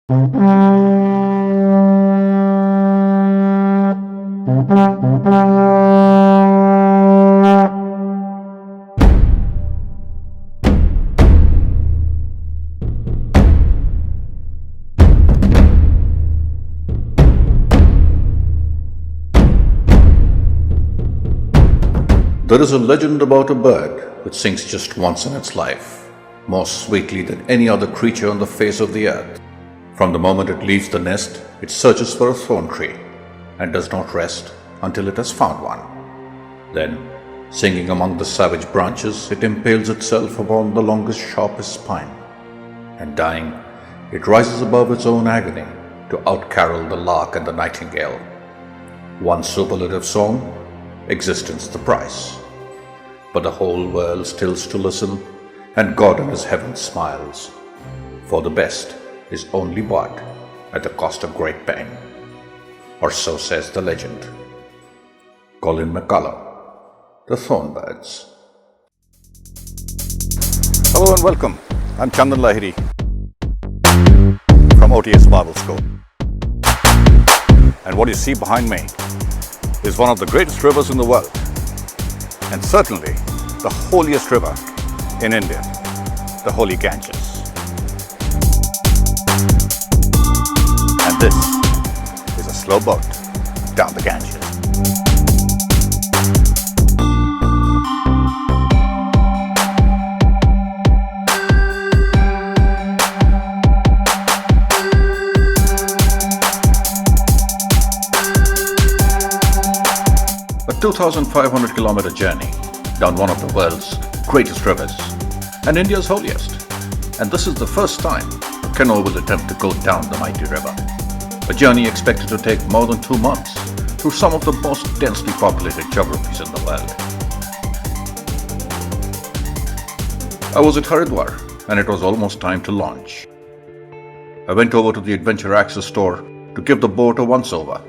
There is a legend about a bird which sings just once in its life, more sweetly than any other creature on the face of the earth. From the moment it leaves the nest, it searches for a thorn tree and does not rest until it has found one. Then, singing among the savage branches, it impales itself upon the longest, sharpest spine, and dying, it rises above its own agony to outcarol the lark and the nightingale. One superlative song, existence the price. But the whole world stills to listen, and God in his heaven smiles. For the best is only bought at the cost of great pain. Or so says the legend. Colin McCullough, The Thornbirds. Hello and welcome. I'm Chandan Lahiri from OTS Bible School. And what you see behind me is one of the greatest rivers in the world, and certainly the holiest river in India, the Holy Ganges. And this is a slow boat down the Ganges. A 2,500-kilometer journey down one of the world's greatest rivers and India's holiest. And this is the first time a canoe will attempt to go down the mighty river. A journey expected to take more than 2 months through some of the most densely populated geographies in the world. I was at Haridwar and it was almost time to launch. I went over to the Adventure Access store to give the boat a once-over.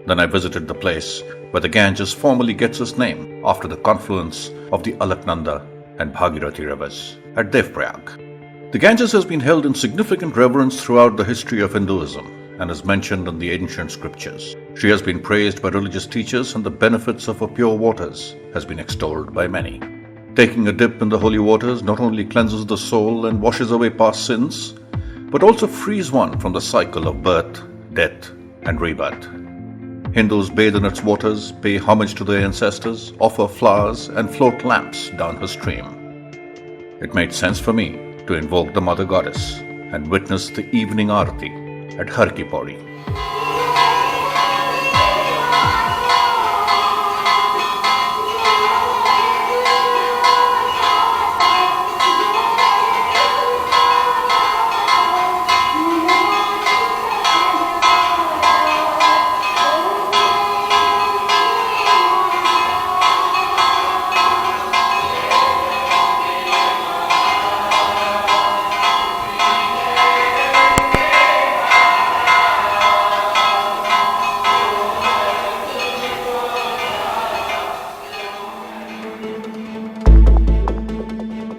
Then I visited the place where the Ganges formally gets its name after the confluence of the Alaknanda and Bhagirathi rivers at Devprayag. The Ganges has been held in significant reverence throughout the history of Hinduism and is mentioned in the ancient scriptures. She has been praised by religious teachers and the benefits of her pure waters has been extolled by many. Taking a dip in the holy waters not only cleanses the soul and washes away past sins, but also frees one from the cycle of birth, death, and rebirth. Hindus bathe in its waters, pay homage to their ancestors, offer flowers, and float lamps down her stream. It made sense for me to invoke the Mother Goddess and witness the evening Aarti at Har Ki Pauri.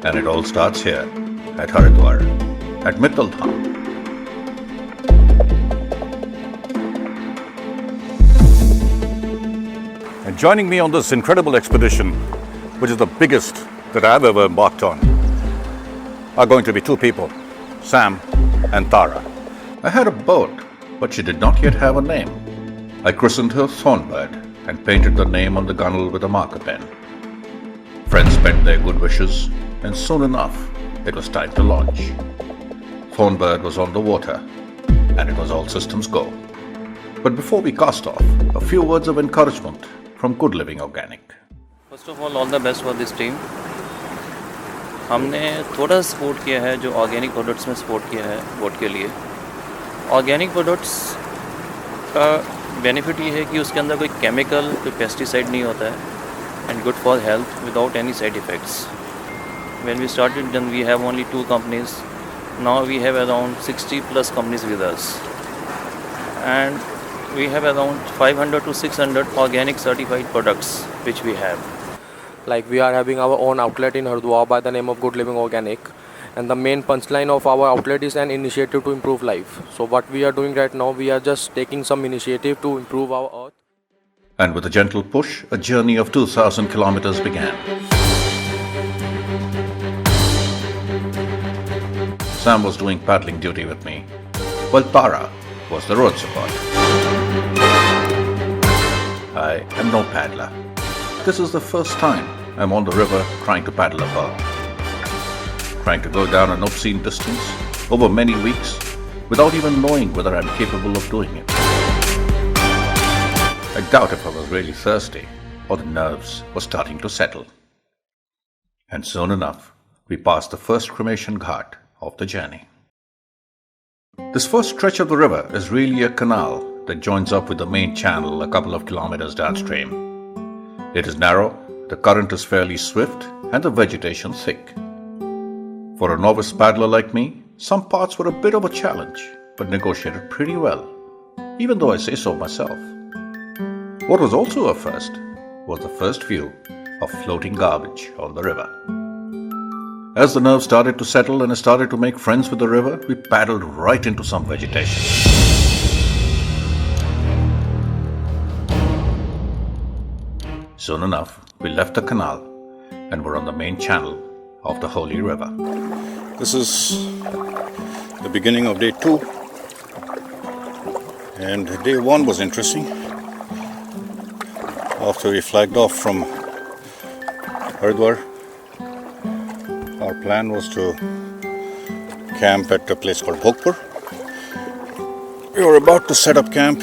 And it all starts here at Haridwar, at Mittal Dham. And joining me on this incredible expedition, which is the biggest that I've ever embarked on, are going to be two people, Sam and Tara. I had a boat, but she did not yet have a name. I christened her Thornbird and painted the name on the gunnel with a marker pen. Friends sent their good wishes, and soon enough, it was time to launch. Thornbird was on the water, and it was all systems go. But before we cast off, a few words of encouragement from Good Living Organic. First of all the best for this team. हमने थोड़ा support किया है जो organic products में support किया है boat के लिए. ऑर्गेनिक प्रोडक्ट्स का बेनिफिट ये है कि उसके अंदर कोई केमिकल, कोई पेस्टिसाइड नहीं होता है, and good for health without any side effects. When we started, then we have only 2 companies. Now we have around 60 plus companies with us, and we have around 500 to 600 organic certified products which we have. Like we are having our own outlet in Haridwar by the name of Good Living Organic, And the main punchline of our outlet is an initiative to improve life. So what we are doing right now, we are just taking some initiative to improve our earth. And with a gentle push, a journey of 2,000 kilometers began. Sam was doing paddling duty with me, while Tara was the road support. I am no paddler. This is the first time I'm on the river trying to paddle a boat. Trying to go down an obscene distance over many weeks without even knowing whether I'm capable of doing it. I doubt if I was really thirsty or the nerves were starting to settle. And soon enough, we passed the first cremation ghat of the journey. This first stretch of the river is really a canal that joins up with the main channel a couple of kilometers downstream. It is narrow, the current is fairly swift, and the vegetation thick. For a novice paddler like me, some parts were a bit of a challenge, but negotiated pretty well, even though I say so myself. What was also a first was the first view of floating garbage on the river. As the nerves started to settle and I started to make friends with the river, we paddled right into some vegetation. Soon enough, we left the canal and were on the main channel of the Holy River. This is the beginning of day 2, and day 1 was interesting. After we flagged off from Haridwar, our plan was to camp at a place called Bhogpur. We were about to set up camp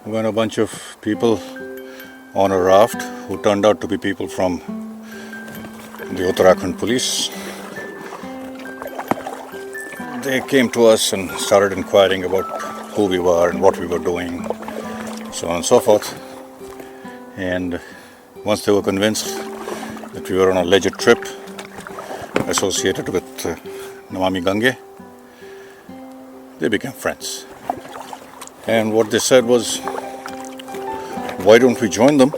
when a bunch of people on a raft, who turned out to be people from the Uttarakhand police, they came to us and started inquiring about who we were and what we were doing, so on and so forth. And once they were convinced that we were on a legit trip associated with Namami Gange, they became friends. And what they said was, why don't we join them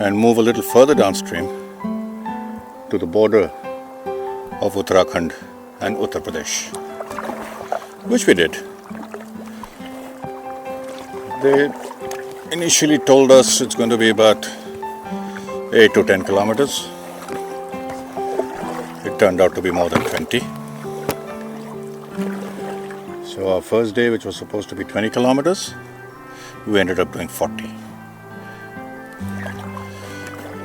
and move a little further downstream to the border of Uttarakhand and Uttar Pradesh, which we did. They initially told us it's going to be about 8 to 10 kilometers. It turned out to be more than 20. So our first day, which was supposed to be 20 kilometers, we ended up doing 40.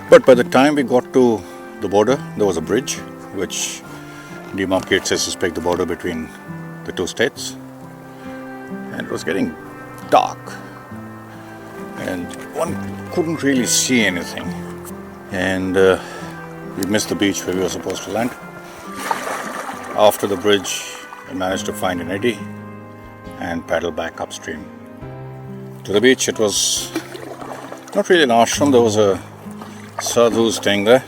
But by the time we got to the border, there was a bridge which demarcates, I suspect, the border between the two states. And it was getting dark. And one couldn't really see anything. And we missed the beach where we were supposed to land. After the bridge, I managed to find an eddy and paddle back upstream to the beach. It was not really an ashram, there was a sadhu staying there,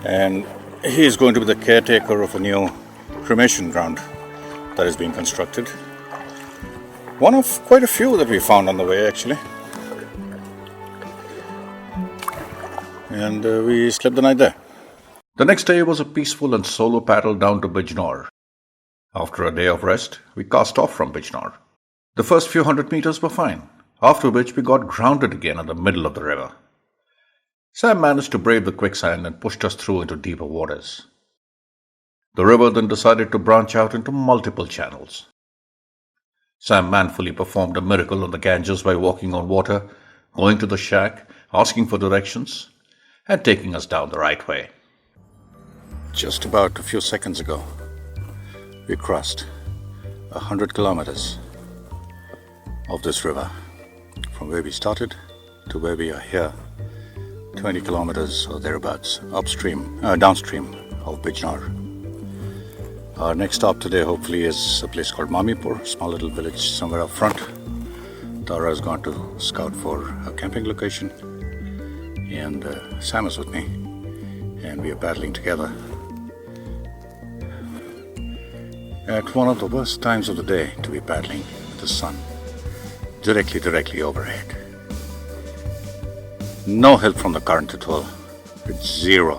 and he is going to be the caretaker of a new cremation ground that is being constructed. One of quite a few that we found on the way, actually. And we slept the night there. The next day was a peaceful and solo paddle down to Bijnor. After a day of rest, we cast off from Bijnor. The first few hundred meters were fine, after which we got grounded again in the middle of the river. Sam managed to brave the quicksand and pushed us through into deeper waters. The river then decided to branch out into multiple channels. Sam manfully performed a miracle on the Ganges by walking on water, going to the shack, asking for directions, and taking us down the right way. Just about a few seconds ago, we crossed 100 kilometers of this river, from where we started to where we are here, 20 kilometers or thereabouts downstream of Bijnor. Our next stop today hopefully is a place called Mamipur, small little village somewhere up front. Tara has gone to scout for a camping location, and Sam is with me, and we are paddling together at one of the worst times of the day to be paddling with the sun directly overhead. No help from the current at all. It's zero.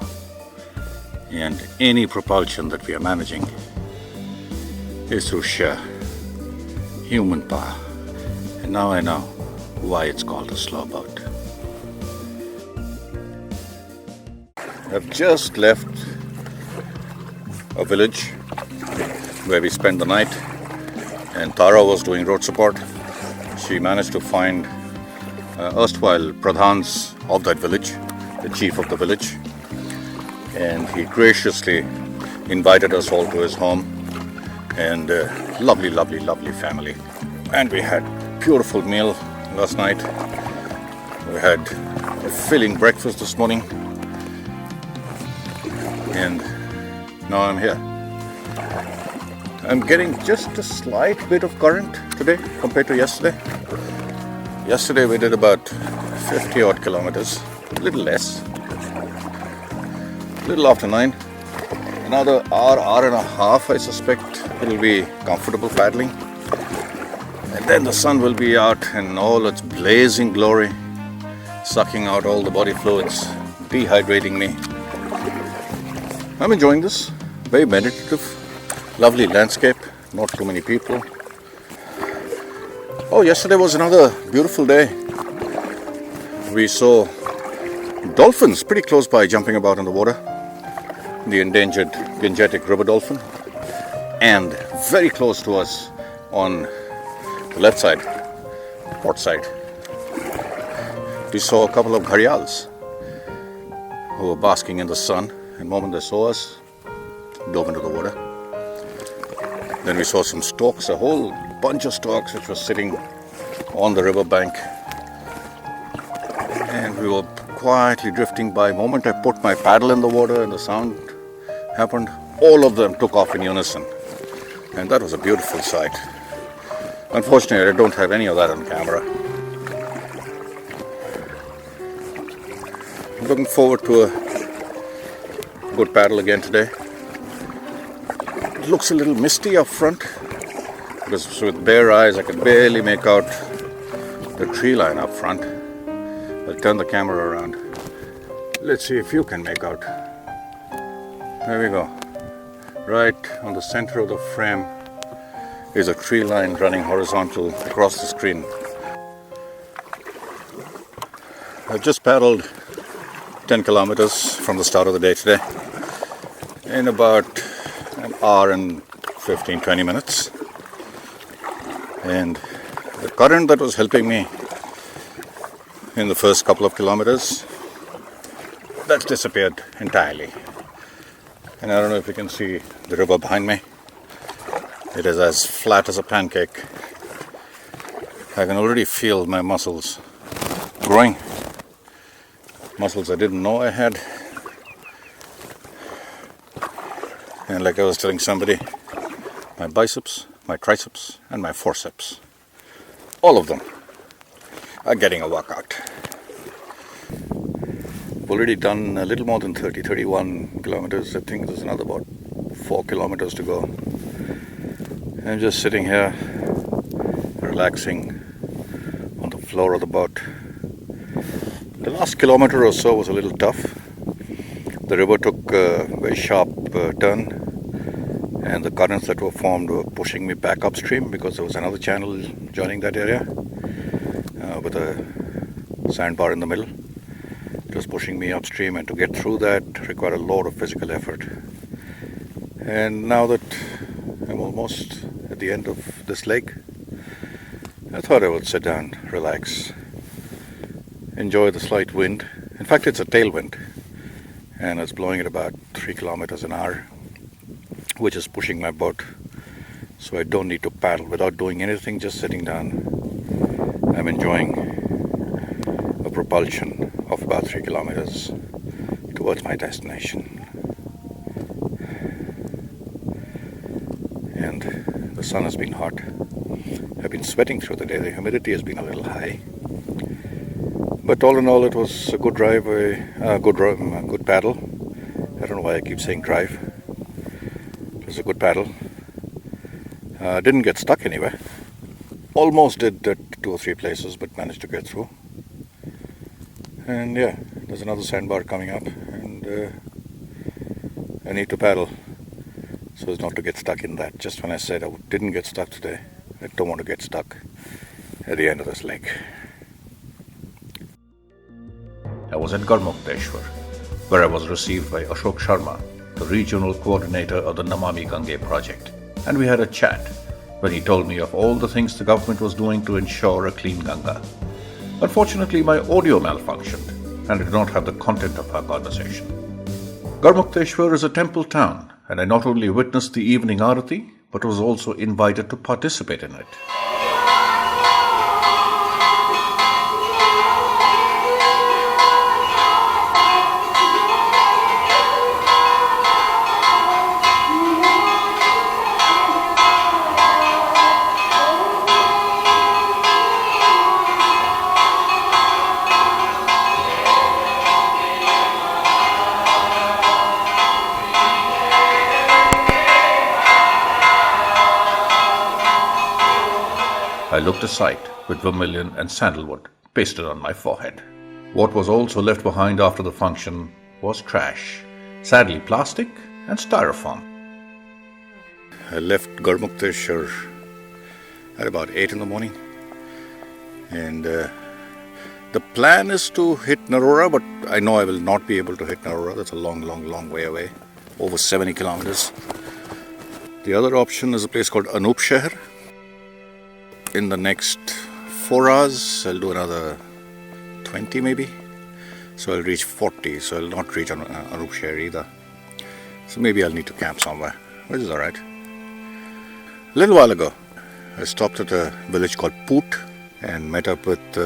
And any propulsion that we are managing is through sheer human power. And now I know why it's called a slow boat. I've just left a village where we spent the night, and Tara was doing road support. She managed to find erstwhile pradhans of that village, the chief of the village, and he graciously invited us all to his home, and lovely, lovely, lovely family. And we had a beautiful meal last night. We had a filling breakfast this morning, and now I'm here. I'm getting just a slight bit of current today compared to yesterday. Yesterday we did about 50 odd kilometers, a little less, a little after 9. Another hour and a half, I suspect it'll be comfortable paddling. And then the sun will be out in all its blazing glory, sucking out all the body fluids, dehydrating me. I'm enjoying this, very meditative, lovely landscape, not too many people. Oh, yesterday was another beautiful day. We saw dolphins pretty close by jumping about in the water. The endangered Gangetic river dolphin. And very close to us on the left side, port side, we saw a couple of gharials who were basking in the sun. And the moment they saw us, dove into the water. Then we saw some storks, a whole bunch of storks which were sitting on the river bank. And we were quietly drifting by. The moment I put my paddle in the water and the sound happened, all of them took off in unison. And that was a beautiful sight. Unfortunately, I don't have any of that on camera. I'm looking forward to a good paddle again today. It looks a little misty up front because with bare eyes I can barely make out the tree line up front. I'll turn the camera around. Let's see if you can make out. There we go. Right on the center of the frame is a tree line running horizontal across the screen. I've just paddled 10 kilometers from the start of the day today in about an hour and 15-20 minutes. And the current that was helping me in the first couple of kilometers, that's disappeared entirely. And I don't know if you can see the river behind me. It is as flat as a pancake. I can already feel my muscles growing. Muscles I didn't know I had. And like I was telling somebody, my biceps, my triceps, and my forceps, all of them are getting a workout. I've already done a little more than 31 kilometers. I think there's another about 4 kilometers to go. I'm just sitting here, relaxing on the floor of the boat. The last kilometer or so was a little tough. The river took a very sharp turn, and the currents that were formed were pushing me back upstream because there was another channel joining that area with a sandbar in the middle. It was pushing me upstream, and to get through that required a lot of physical effort. And now that I'm almost at the end of this lake, I thought I would sit down, relax, enjoy the slight wind. In fact, it's a tailwind, and it's blowing at about 3 kilometers an hour, which is pushing my boat, so I don't need to paddle without doing anything, just sitting down. I'm enjoying a propulsion of about 3 kilometers towards my destination. And the sun has been hot. I've been sweating through the day. The humidity has been a little high. But all in all, it was a good drive, a good paddle. I don't know why I keep saying drive. It was a good paddle. Didn't get stuck anywhere. Almost did at 2 or 3 places, but managed to get through. And yeah, there's another sandbar coming up, and I need to paddle so as not to get stuck in that. Just when I said I didn't get stuck today, I don't want to get stuck at the end of this lake. I was at Garmukteshwar, where I was received by Ashok Sharma, the regional coordinator of the Namami Gange project, and we had a chat when he told me of all the things the government was doing to ensure a clean Ganga. Unfortunately, my audio malfunctioned and I did not have the content of our conversation. Garmukteshwar is a temple town, and I not only witnessed the evening arati, but was also invited to participate in it. I looked aside with vermilion and sandalwood pasted on my forehead. What was also left behind after the function was trash, sadly plastic and styrofoam. I left Garmukteshwar at about 8 in the morning, and the plan is to hit Narora, but I know I will not be able to hit Narora. That's a long way away, over 70 kilometers. The other option is a place called Anupshahar. In the next 4 hours, I'll do another 20 maybe. So I'll reach 40, so I'll not reach Anupshahar either. So maybe I'll need to camp somewhere, which is alright. A little while ago, I stopped at a village called Poot and met up with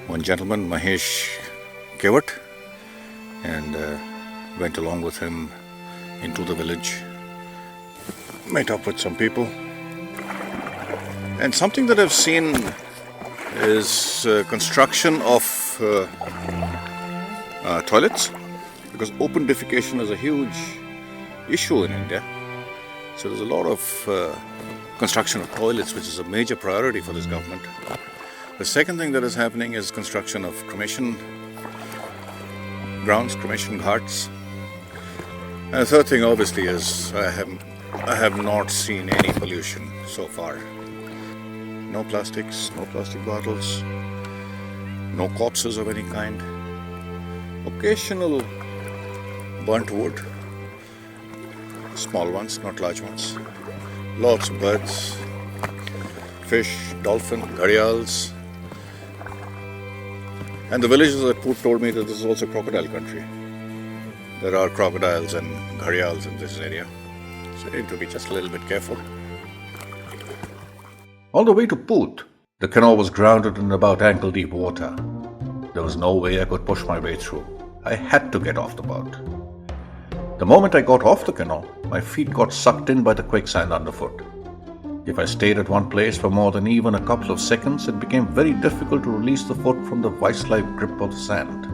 one gentleman, Mahesh Kevat, and went along with him into the village. Met up with some people. And something that I've seen is construction of toilets, because open defecation is a huge issue in India. So there's a lot of construction of toilets, which is a major priority for this government. The second thing that is happening is construction of cremation grounds, cremation ghats. And the third thing obviously is I have not seen any pollution so far. No plastics, no plastic bottles, no corpses of any kind. Occasional burnt wood, small ones, not large ones. Lots of birds, fish, dolphin, gharials. And the villagers at Poot told me that this is also crocodile country. There are crocodiles and gharials in this area, so you need to be just a little bit careful. On the way to Poot, the canoe was grounded in about ankle-deep water. There was no way I could push my way through. I had to get off the boat. The moment I got off the canoe, my feet got sucked in by the quicksand underfoot. If I stayed at one place for more than even a couple of seconds, it became very difficult to release the foot from the vice-like grip of the sand.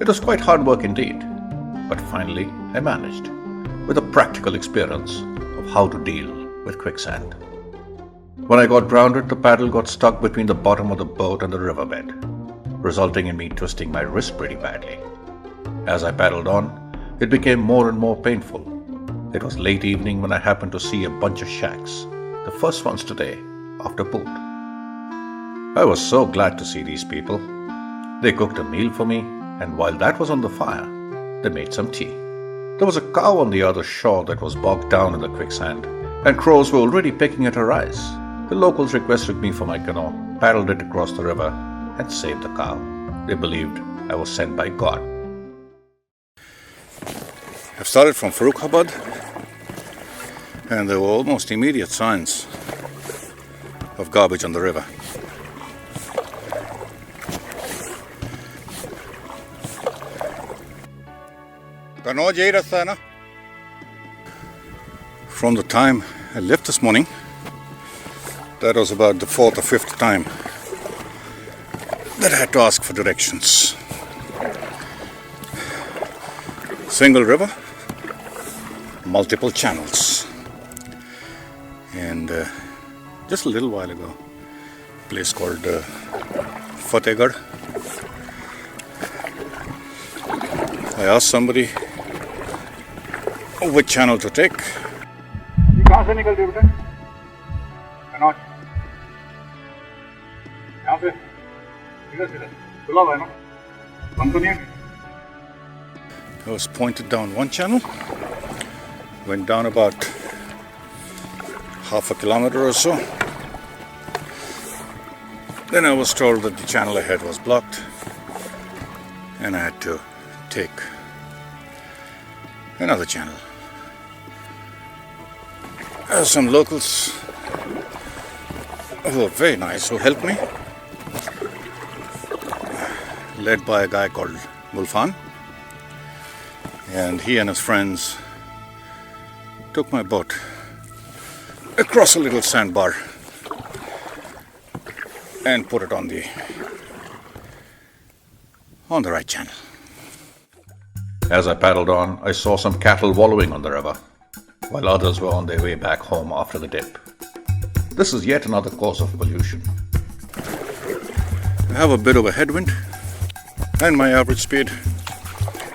It was quite hard work indeed, but finally I managed, with a practical experience of how to deal with quicksand. When I got grounded, the paddle got stuck between the bottom of the boat and the riverbed, resulting in me twisting my wrist pretty badly. As I paddled on, it became more and more painful. It was late evening when I happened to see a bunch of shacks, the first ones today, after Poot. I was so glad to see these people. They cooked a meal for me, and while that was on the fire, they made some tea. There was a cow on the other shore that was bogged down in the quicksand, and crows were already pecking at her eyes. The locals requested me for my canoe, paddled it across the river, and saved the cow. They believed I was sent by God. I've started from Allahabad, and there were almost immediate signs of garbage on the river. From the time I left this morning, that was about the 4th or 5th time that I had to ask for directions. Single river, multiple channels. And just a little while ago, a place called Fatehgarh. I asked somebody which channel to take. ये कहाँ से निकलती है बेटा? कनौज। यहाँ पे इधर से खुला हुआ है ना? बंद तो नहीं है? I was pointed down one channel, went down about half a kilometer or so. Then I was told that the channel ahead was blocked and I had to take another channel. Some locals who were very nice who helped me, led by a guy called Mulfan, and he and his friends took my boat across a little sandbar and put it on the right channel. As I paddled on, I saw some cattle wallowing on the river, while others were on their way back home after the dip. This is yet another cause of pollution. I have a bit of a headwind, and my average speed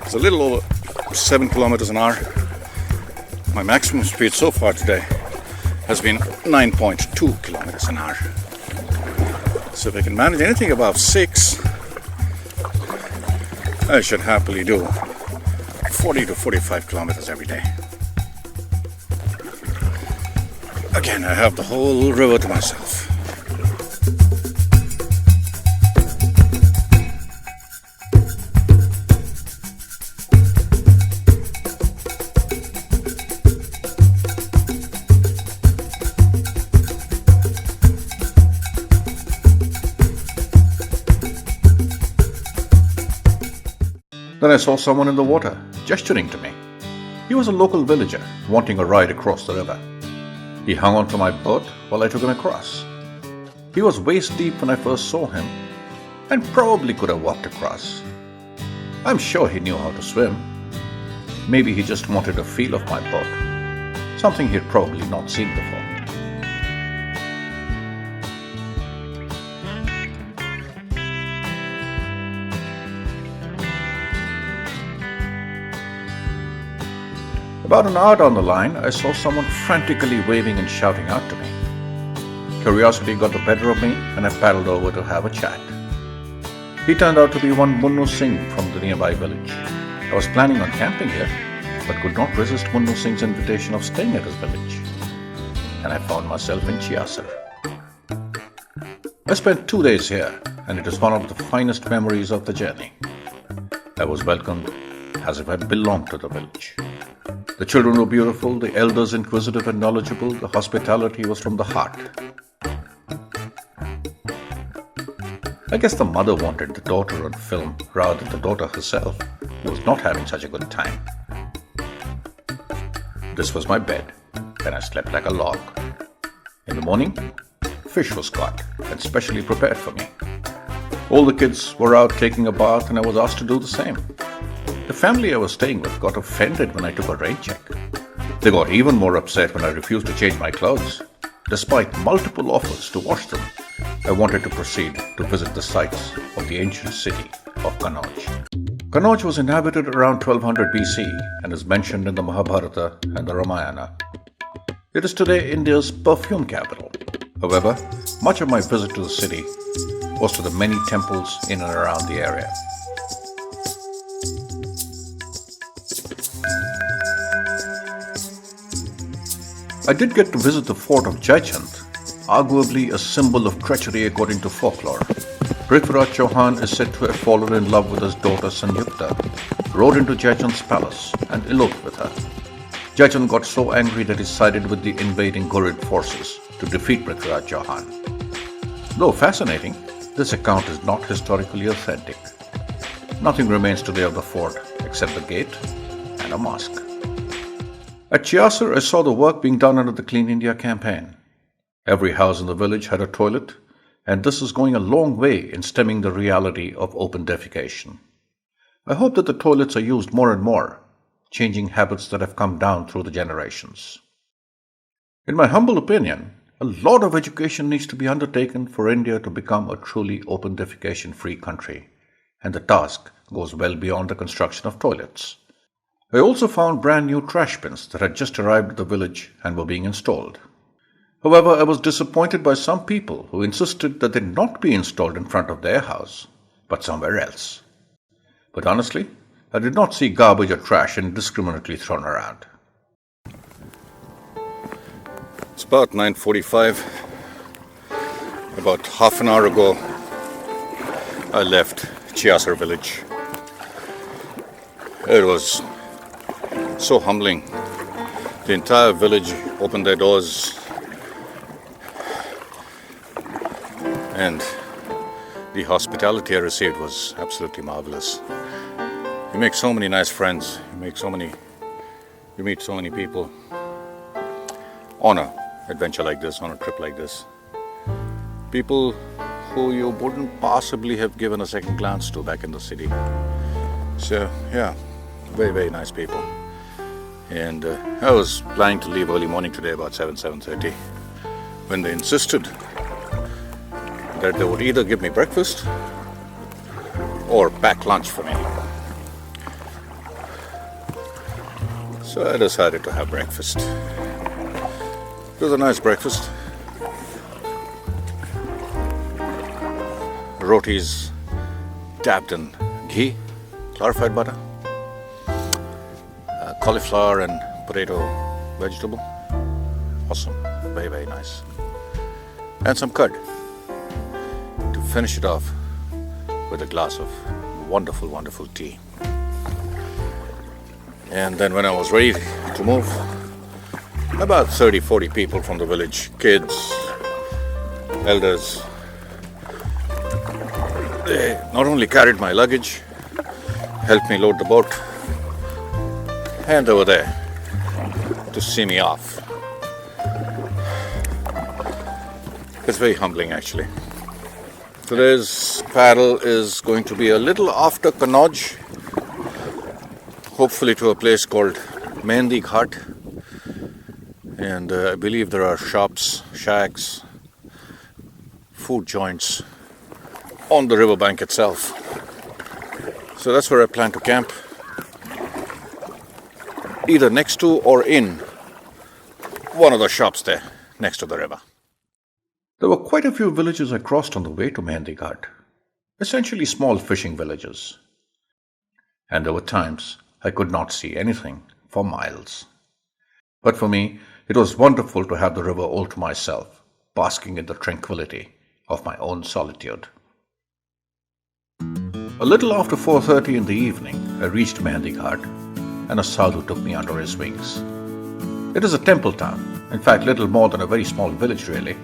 is a little over 7 kilometers an hour. My maximum speed so far today has been 9.2 kilometers an hour. So if I can manage anything above 6, I should happily do 40 to 45 kilometers every day. Again, I have the whole river to myself. Then I saw someone in the water, gesturing to me. He was a local villager, wanting a ride across the river. He hung onto my boat while I took him across. He was waist deep when I first saw him, and probably could have walked across. I'm sure he knew how to swim. Maybe he just wanted a feel of my boat, something he'd probably not seen before. About an hour down the line, I saw someone frantically waving and shouting out to me. Curiosity got the better of me, and I paddled over to have a chat. He turned out to be one Munnu Singh from the nearby village. I was planning on camping here, but could not resist Munnu Singh's invitation of staying at his village. And I found myself in Chiasar. I spent 2 days here, and it is one of the finest memories of the journey. I was welcomed as if I belonged to the village. The children were beautiful, the elders inquisitive and knowledgeable, the hospitality was from the heart. I guess the mother wanted the daughter on film rather than the daughter herself, who was not having such a good time. This was my bed, and I slept like a log. In the morning, fish was caught and specially prepared for me. All the kids were out taking a bath, and I was asked to do the same. The family I was staying with got offended when I took a rain check. They got even more upset when I refused to change my clothes. Despite multiple offers to wash them, I wanted to proceed to visit the sites of the ancient city of Kanauj. Kanauj was inhabited around 1200 BC and is mentioned in the Mahabharata and the Ramayana. It is today India's perfume capital. However, much of my visit to the city was to the many temples in and around the area. I did get to visit the fort of Jaichand, arguably a symbol of treachery according to folklore. Prithviraj Chauhan is said to have fallen in love with his daughter Sanyukta, rode into Jaichand's palace and eloped with her. Jaichand got so angry that he sided with the invading Ghurid forces to defeat Prithviraj Chauhan. Though fascinating, this account is not historically authentic. Nothing remains today of the fort except the gate and a mosque. At Chiasar, I saw the work being done under the Clean India campaign. Every house in the village had a toilet, and this is going a long way in stemming the reality of open defecation. I hope that the toilets are used more and more, changing habits that have come down through the generations. In my humble opinion, a lot of education needs to be undertaken for India to become a truly open defecation-free country, and the task goes well beyond the construction of toilets. I also found brand new trash bins that had just arrived at the village and were being installed. However, I was disappointed by some people who insisted that they not be installed in front of their house, but somewhere else. But honestly, I did not see garbage or trash indiscriminately thrown around. It's about 9:45. About half an hour ago, I left Chiasar village. It was so humbling. The entire village opened their doors, and the hospitality I received was absolutely marvelous. You make so many nice friends, you meet so many people on an adventure like this, on a trip like this. People who you wouldn't possibly have given a second glance to back in the city. So yeah, very, very nice people. And I was planning to leave early morning today, about 7:30, when they insisted that they would either give me breakfast or pack lunch for me. So I decided to have breakfast. It was a nice breakfast. Rotis dabbed in ghee, clarified butter, cauliflower and potato vegetable. Awesome, very, very nice. And some curd to finish it off with a glass of wonderful, wonderful tea. And then when I was ready to move, about 30-40 people from the village, kids, elders, they not only carried my luggage, helped me load the boat, and they were there to see me off. It's very humbling, actually. Today's paddle is going to be a little after Kannauj, hopefully to a place called Mehndi Ghat. And I believe there are shops, shacks, food joints on the riverbank itself. So that's where I plan to camp, either next to or in one of the shops there next to the river. There were quite a few villages I crossed on the way to Mehndi Ghat, essentially small fishing villages. And there were times I could not see anything for miles. But for me, it was wonderful to have the river all to myself, basking in the tranquility of my own solitude. A little after 4:30 in the evening, I reached Mehndi Ghat, and a sadhu took me under his wings. It is a temple town, in fact little more than a very small village really,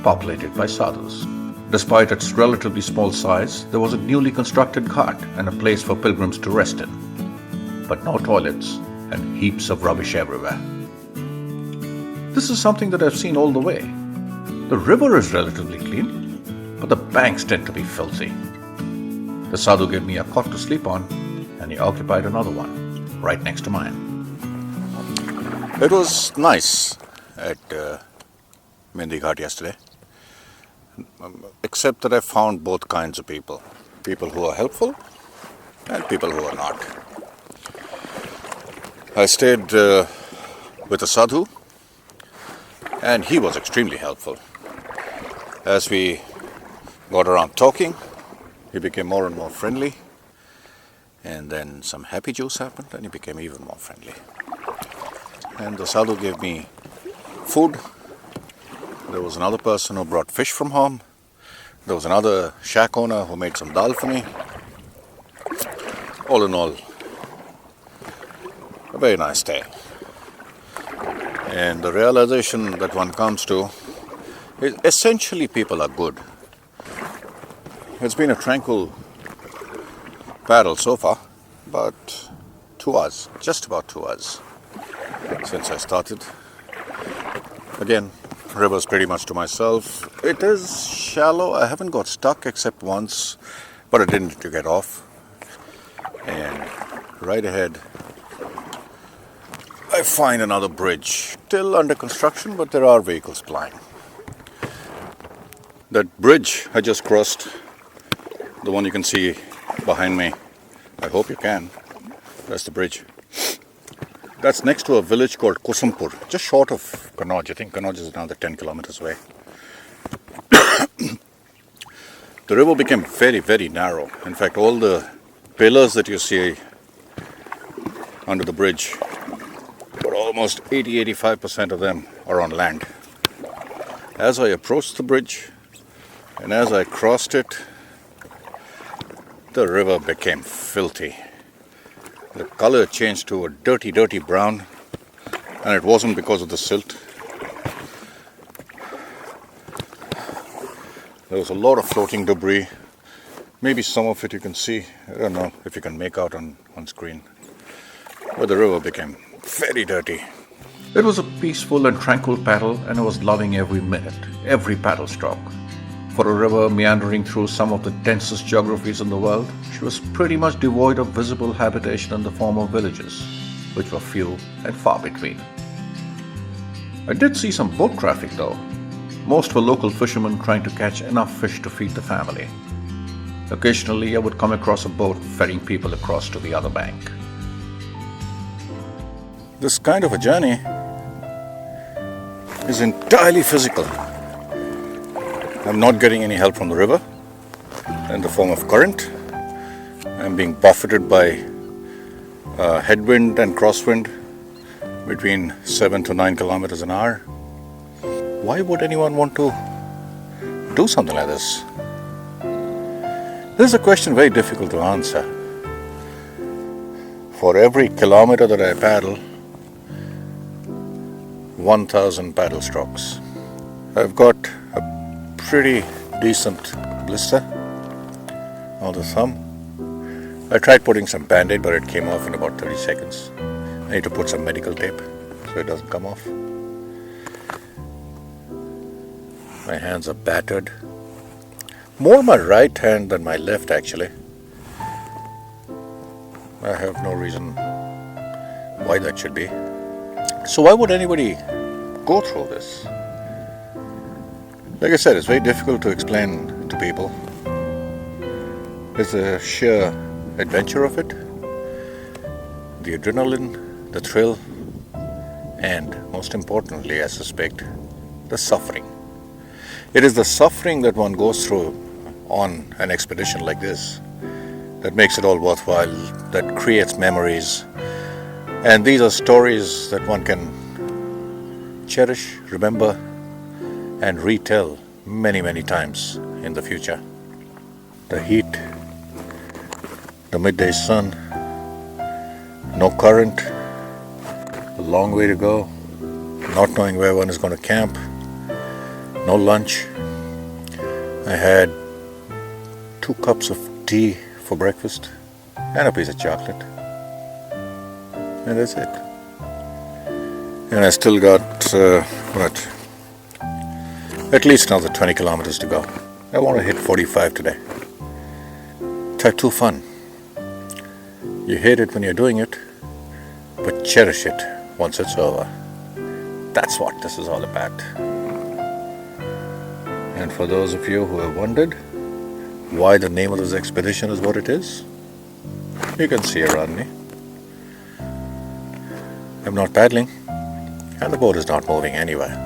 populated by sadhus. Despite its relatively small size, there was a newly constructed ghat and a place for pilgrims to rest in. But no toilets and heaps of rubbish everywhere. This is something that I've seen all the way. The river is relatively clean, but the banks tend to be filthy. The sadhu gave me a cot to sleep on, and he occupied another one, right next to mine. It was nice at Mehndi Ghat yesterday, except that I found both kinds of people. People who are helpful and people who are not. I stayed with a sadhu, and he was extremely helpful. As we got around talking, he became more and more friendly, and then some happy juice happened and he became even more friendly. And the sadhu gave me food. There was another person who brought fish from home. There was another shack owner who made some dal for me. All in all, a very nice day. And the realization that one comes to is essentially people are good. It's been a tranquil paddle so far, but 2 hours, just about 2 hours since I started. Again, river's pretty much to myself. It is shallow. I haven't got stuck except once, but I didn't need to get off. And right ahead, I find another bridge, still under construction, but there are vehicles plying. That bridge I just crossed, the one you can see behind me, I hope you can. That's the bridge. That's next to a village called Kusampur, just short of Kannauj. I think Kannauj is another 10 kilometers away. The river became very, very narrow. In fact, all the pillars that you see under the bridge, but almost 80-85% of them are on land. As I approached the bridge and as I crossed it, the river became filthy. The color changed to a dirty, dirty brown, and it wasn't because of the silt. There was a lot of floating debris. Maybe some of it you can see. I don't know if you can make out on screen. But the river became very dirty. It was a peaceful and tranquil paddle, and I was loving every minute, every paddle stroke. For a river meandering through some of the densest geographies in the world, she was pretty much devoid of visible habitation in the form of villages, which were few and far between. I did see some boat traffic though. Most were local fishermen trying to catch enough fish to feed the family. Occasionally I would come across a boat ferrying people across to the other bank. This kind of a journey is entirely physical. I'm not getting any help from the river in the form of current. I'm being buffeted by headwind and crosswind between 7 to 9 kilometers an hour. Why would anyone want to do something like this? This is a question very difficult to answer. For every kilometer that I paddle, 1,000 paddle strokes. I've got a pretty decent blister on the thumb. I tried putting some band-aid, but it came off in about 30 seconds. I need to put some medical tape so it doesn't come off. My hands are battered. More my right hand than my left, actually. I have no reason why that should be. So why would anybody go through this? Like I said, it's very difficult to explain to people. There's a sheer adventure of it, the adrenaline, the thrill, and most importantly, I suspect, the suffering. It is the suffering that one goes through on an expedition like this that makes it all worthwhile, that creates memories. And these are stories that one can cherish, remember, and retell many, many times in the future. The heat, the midday sun, no current, a long way to go, not knowing where one is going to camp, no lunch. I had 2 cups of tea for breakfast and a piece of chocolate. And that's it. And I still got, at least another 20 kilometers to go. I want to hit 45 today. Tattoo fun. You hate it when you're doing it, but cherish it once it's over. That's what this is all about. And for those of you who have wondered why the name of this expedition is what it is, you can see around me. I'm not paddling, and the boat is not moving anywhere.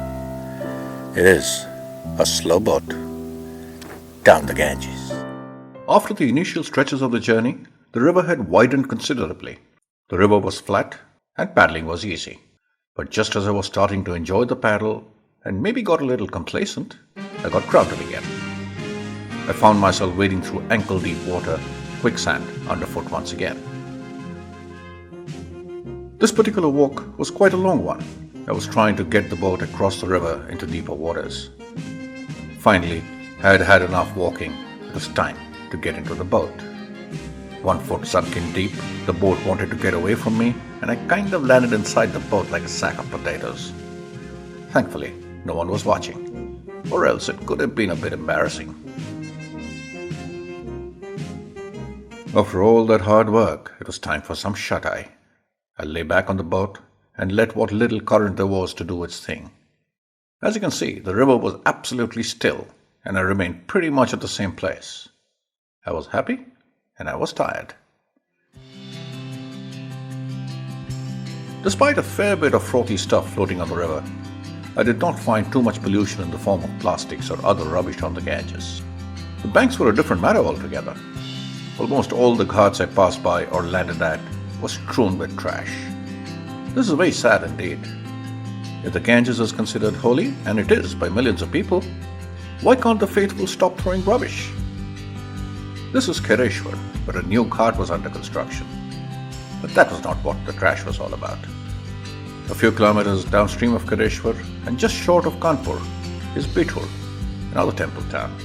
It is a slow boat down the Ganges. After the initial stretches of the journey, the river had widened considerably. The river was flat and paddling was easy. But just as I was starting to enjoy the paddle and maybe got a little complacent, I got grounded again. I found myself wading through ankle-deep water, quicksand underfoot once again. This particular walk was quite a long one. I was trying to get the boat across the river into deeper waters. Finally, I had had enough walking. It was time to get into the boat. 1 foot sunk in deep, the boat wanted to get away from me, and I kind of landed inside the boat like a sack of potatoes. Thankfully, no one was watching, or else it could have been a bit embarrassing. After all that hard work, it was time for some shut-eye. I lay back on the boat and let what little current there was to do its thing. As you can see, the river was absolutely still, and I remained pretty much at the same place. I was happy and I was tired. Despite a fair bit of frothy stuff floating on the river, I did not find too much pollution in the form of plastics or other rubbish on the Ganges. The banks were a different matter altogether. Almost all the ghats I passed by or landed at was strewn with trash. This is very sad indeed. If the Ganges is considered holy, and it is by millions of people, why can't the faithful stop throwing rubbish? This is Kereshwar, where a new ghat was under construction. But that was not what the trash was all about. A few kilometers downstream of Kereshwar and just short of Kanpur is Bithur, another temple town,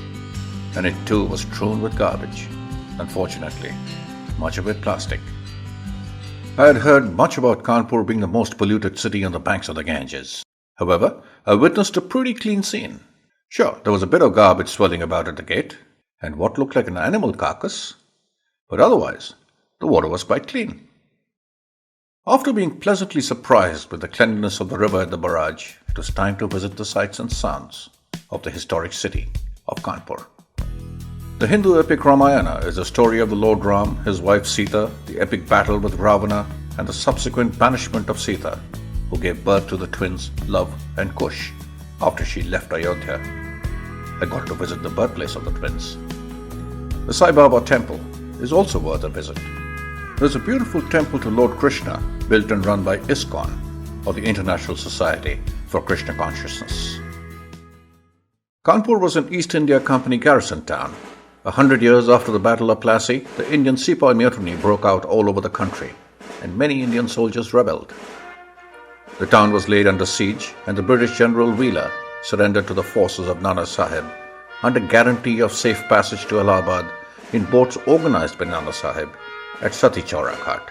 and it too was strewn with garbage. Unfortunately, much of it plastic. I had heard much about Kanpur being the most polluted city on the banks of the Ganges. However, I witnessed a pretty clean scene. Sure, there was a bit of garbage swirling about at the gate, and what looked like an animal carcass, but otherwise, the water was quite clean. After being pleasantly surprised with the cleanliness of the river at the barrage, it was time to visit the sights and sounds of the historic city of Kanpur. The Hindu epic Ramayana is a story of the Lord Ram, his wife Sita, the epic battle with Ravana, and the subsequent banishment of Sita, who gave birth to the twins Love and Kush after she left Ayodhya. I got to visit the birthplace of the twins. The Sai Baba temple is also worth a visit. There is a beautiful temple to Lord Krishna built and run by ISKCON, or the International Society for Krishna Consciousness. Kanpur was an East India Company garrison town. 100 years after the Battle of Plassey, the Indian Sepoy Mutiny broke out all over the country, and many Indian soldiers rebelled. The town was laid under siege, and the British General Wheeler surrendered to the forces of Nana Sahib under guarantee of safe passage to Allahabad in boats organized by Nana Sahib at Sati Chaura Ghat.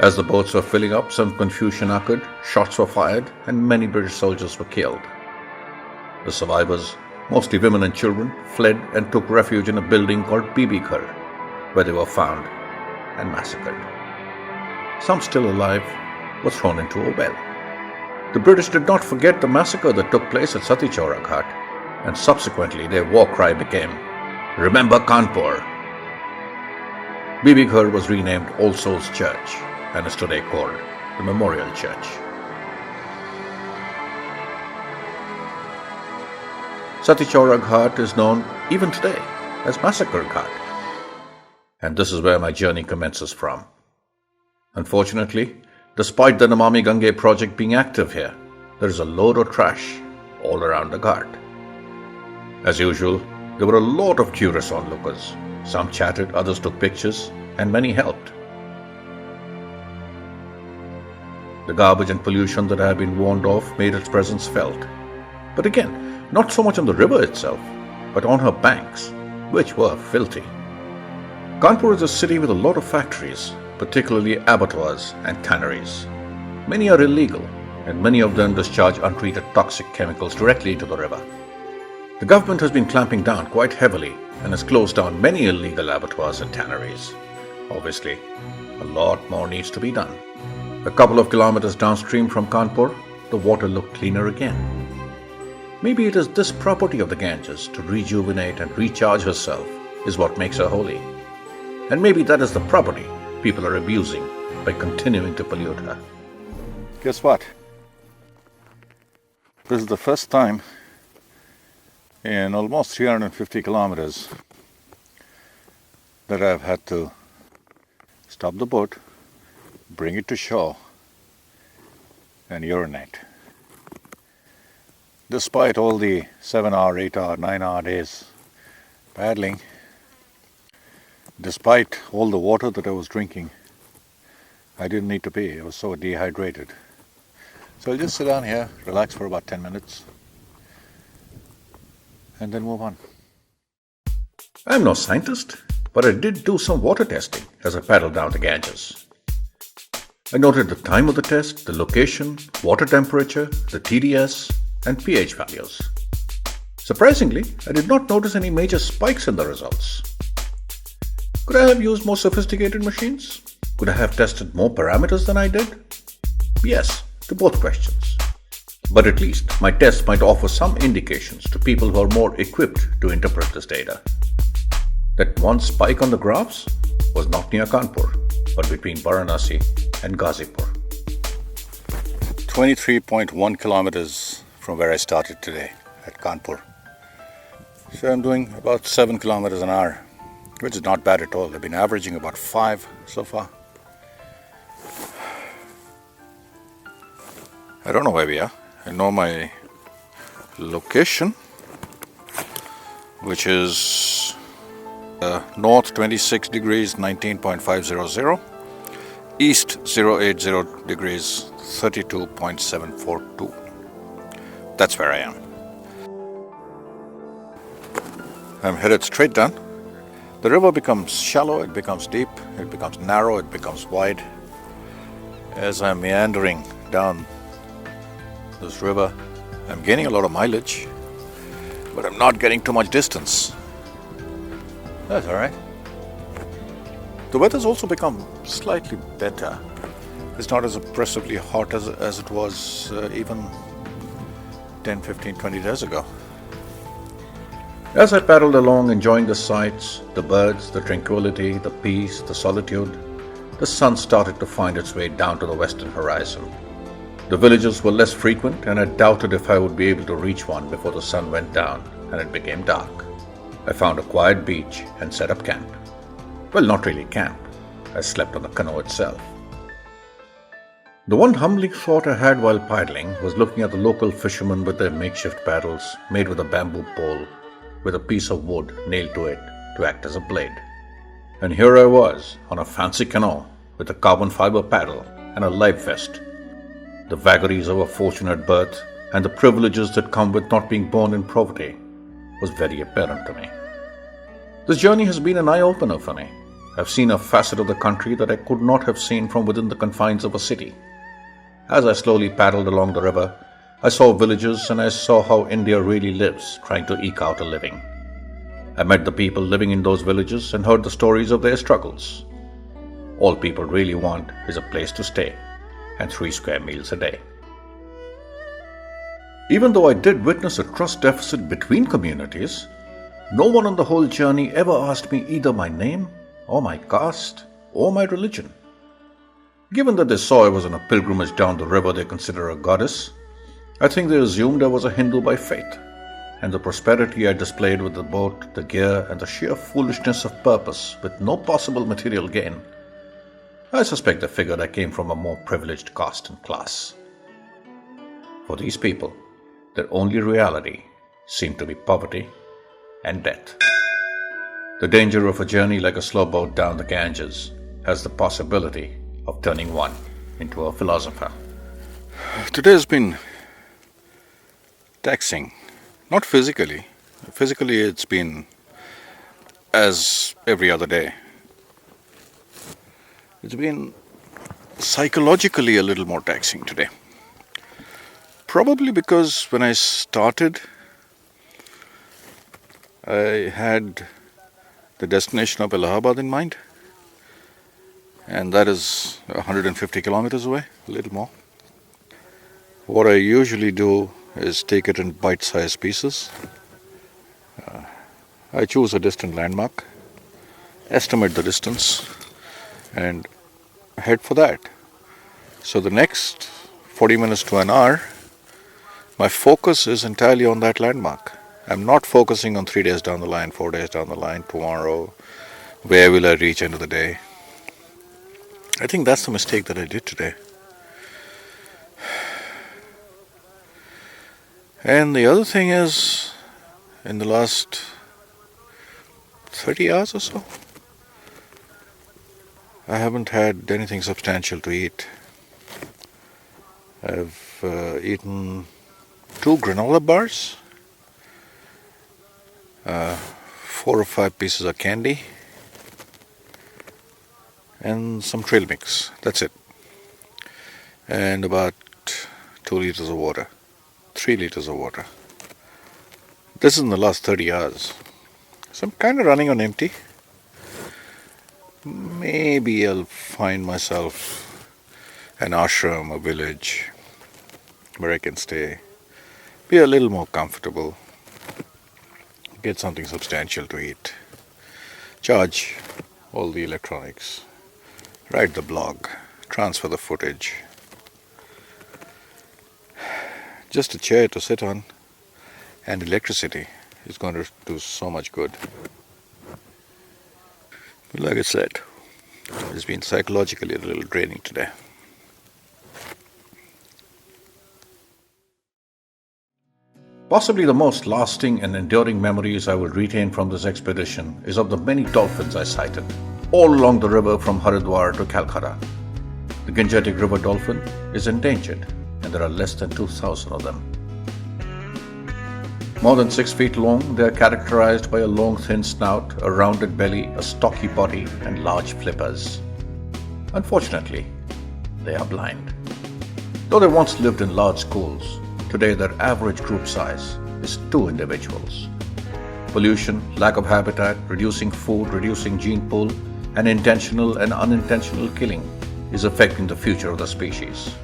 As the boats were filling up, some confusion occurred, shots were fired, and many British soldiers were killed. The survivors, mostly women and children, fled and took refuge in a building called Bibi Ghar, where they were found and massacred. Some still alive were thrown into a well. The British did not forget the massacre that took place at Sati Chaura Ghat, and subsequently their war cry became, "Remember Kanpur." Bibi Ghar was renamed All Souls Church and is today called the Memorial Church. Sati Chaura Ghat is known even today as Massacre Ghat, and this is where my journey commences from. Unfortunately, despite the Namami Gange project being active here, there is a load of trash all around the ghat. As usual, there were a lot of curious onlookers. Some chatted, others took pictures, and many helped. The garbage and pollution that I had been warned of made its presence felt. But again, not so much on the river itself, but on her banks, which were filthy. Kanpur is a city with a lot of factories, particularly abattoirs and tanneries. Many are illegal, and many of them discharge untreated toxic chemicals directly into the river. The government has been clamping down quite heavily and has closed down many illegal abattoirs and tanneries. Obviously, a lot more needs to be done. A couple of kilometers downstream from Kanpur, the water looked cleaner again. Maybe it is this property of the Ganges to rejuvenate and recharge herself is what makes her holy. And maybe that is the property people are abusing by continuing to pollute her. Guess what? This is the first time in almost 350 kilometers that I've had to stop the boat, bring it to shore, and urinate. Despite all the 7-hour, 8-hour, 9-hour days paddling, despite all the water that I was drinking, I didn't need to pee. I was so dehydrated. So I'll just sit down here, relax for about 10 minutes, and then move on. I'm no scientist, but I did do some water testing as I paddled down the Ganges. I noted the time of the test, the location, water temperature, the TDS, and pH values. Surprisingly, I did not notice any major spikes in the results. Could I have used more sophisticated machines? Could I have tested more parameters than I did? Yes, to both questions. But at least my tests might offer some indications to people who are more equipped to interpret this data. That one spike on the graphs? was not near Kanpur, but between Varanasi and Ghazipur. 23.1 kilometers from where I started today at Kanpur. So I'm doing about 7 kilometers an hour, which is not bad at all. I've been averaging about 5 so far. I don't know where we are. I know my location, which is north 26 degrees 19.500, east 080 degrees 32.742. That's where I am. I'm headed straight down. The river becomes shallow, it becomes deep, it becomes narrow, it becomes wide. As I'm meandering down this river, I'm gaining a lot of mileage, but I'm not getting too much distance. That's all right. The weather's also become slightly better. It's not as oppressively hot as it was even 10, 15, 20 days ago. As I paddled along enjoying the sights, the birds, the tranquility, the peace, the solitude, the sun started to find its way down to the western horizon. The villages were less frequent, and I doubted if I would be able to reach one before the sun went down and it became dark. I found a quiet beach and set up camp. Well, not really camp. I slept on the canoe itself. The one humbling thought I had while paddling was looking at the local fishermen with their makeshift paddles made with a bamboo pole with a piece of wood nailed to it to act as a blade. And here I was on a fancy canoe with a carbon fiber paddle and a life vest. The vagaries of a fortunate birth and the privileges that come with not being born in poverty was very apparent to me. This journey has been an eye-opener for me. I've seen a facet of the country that I could not have seen from within the confines of a city. As I slowly paddled along the river, I saw villages and I saw how India really lives, trying to eke out a living. I met the people living in those villages and heard the stories of their struggles. All people really want is a place to stay and 3 square meals a day. Even though I did witness a trust deficit between communities, no one on the whole journey ever asked me either my name or my caste or my religion. Given that they saw I was on a pilgrimage down the river they consider a goddess, I think they assumed I was a Hindu by faith, and the prosperity I displayed with the boat, the gear, and the sheer foolishness of purpose with no possible material gain, I suspect they figured I came from a more privileged caste and class. For these people, their only reality seemed to be poverty and death. The danger of a journey like a slow boat down the Ganges has the possibility of turning one into a philosopher. Today has been taxing, not physically. Physically, it's been as every other day. It's been psychologically a little more taxing today. Probably because when I started, I had the destination of Allahabad in mind, and that is 150 kilometers away, a little more. What I usually do is take it in bite-sized pieces. I choose a distant landmark, estimate the distance, and head for that. So the next 40 minutes to an hour, my focus is entirely on that landmark. I'm not focusing on 3 days down the line, 4 days down the line, tomorrow, where will I reach end of the day. I think that's the mistake that I did today. And the other thing is, in the last 30 hours or so, I haven't had anything substantial to eat. I've eaten 2 granola bars, 4 or 5 pieces of candy, and some trail mix. That's it. And about 2 liters of water. 3 liters of water. This is in the last 30 hours. So I'm kind of running on empty. Maybe I'll find myself an ashram, a village, where I can stay, be a little more comfortable, get something substantial to eat, charge all the electronics, write the blog, transfer the footage. Just a chair to sit on and electricity is going to do so much good. But like I said, it's been psychologically a little draining today. Possibly the most lasting and enduring memories I will retain from this expedition is of the many dolphins I sighted, all along the river from Haridwar to Calcutta. The Gangetic River dolphin is endangered, and there are less than 2,000 of them. More than 6 feet long, they are characterized by a long thin snout, a rounded belly, a stocky body, and large flippers. Unfortunately, they are blind. Though they once lived in large schools, today their average group size is 2 individuals. Pollution, lack of habitat, reducing food, reducing gene pool, and intentional and unintentional killing is affecting the future of the species.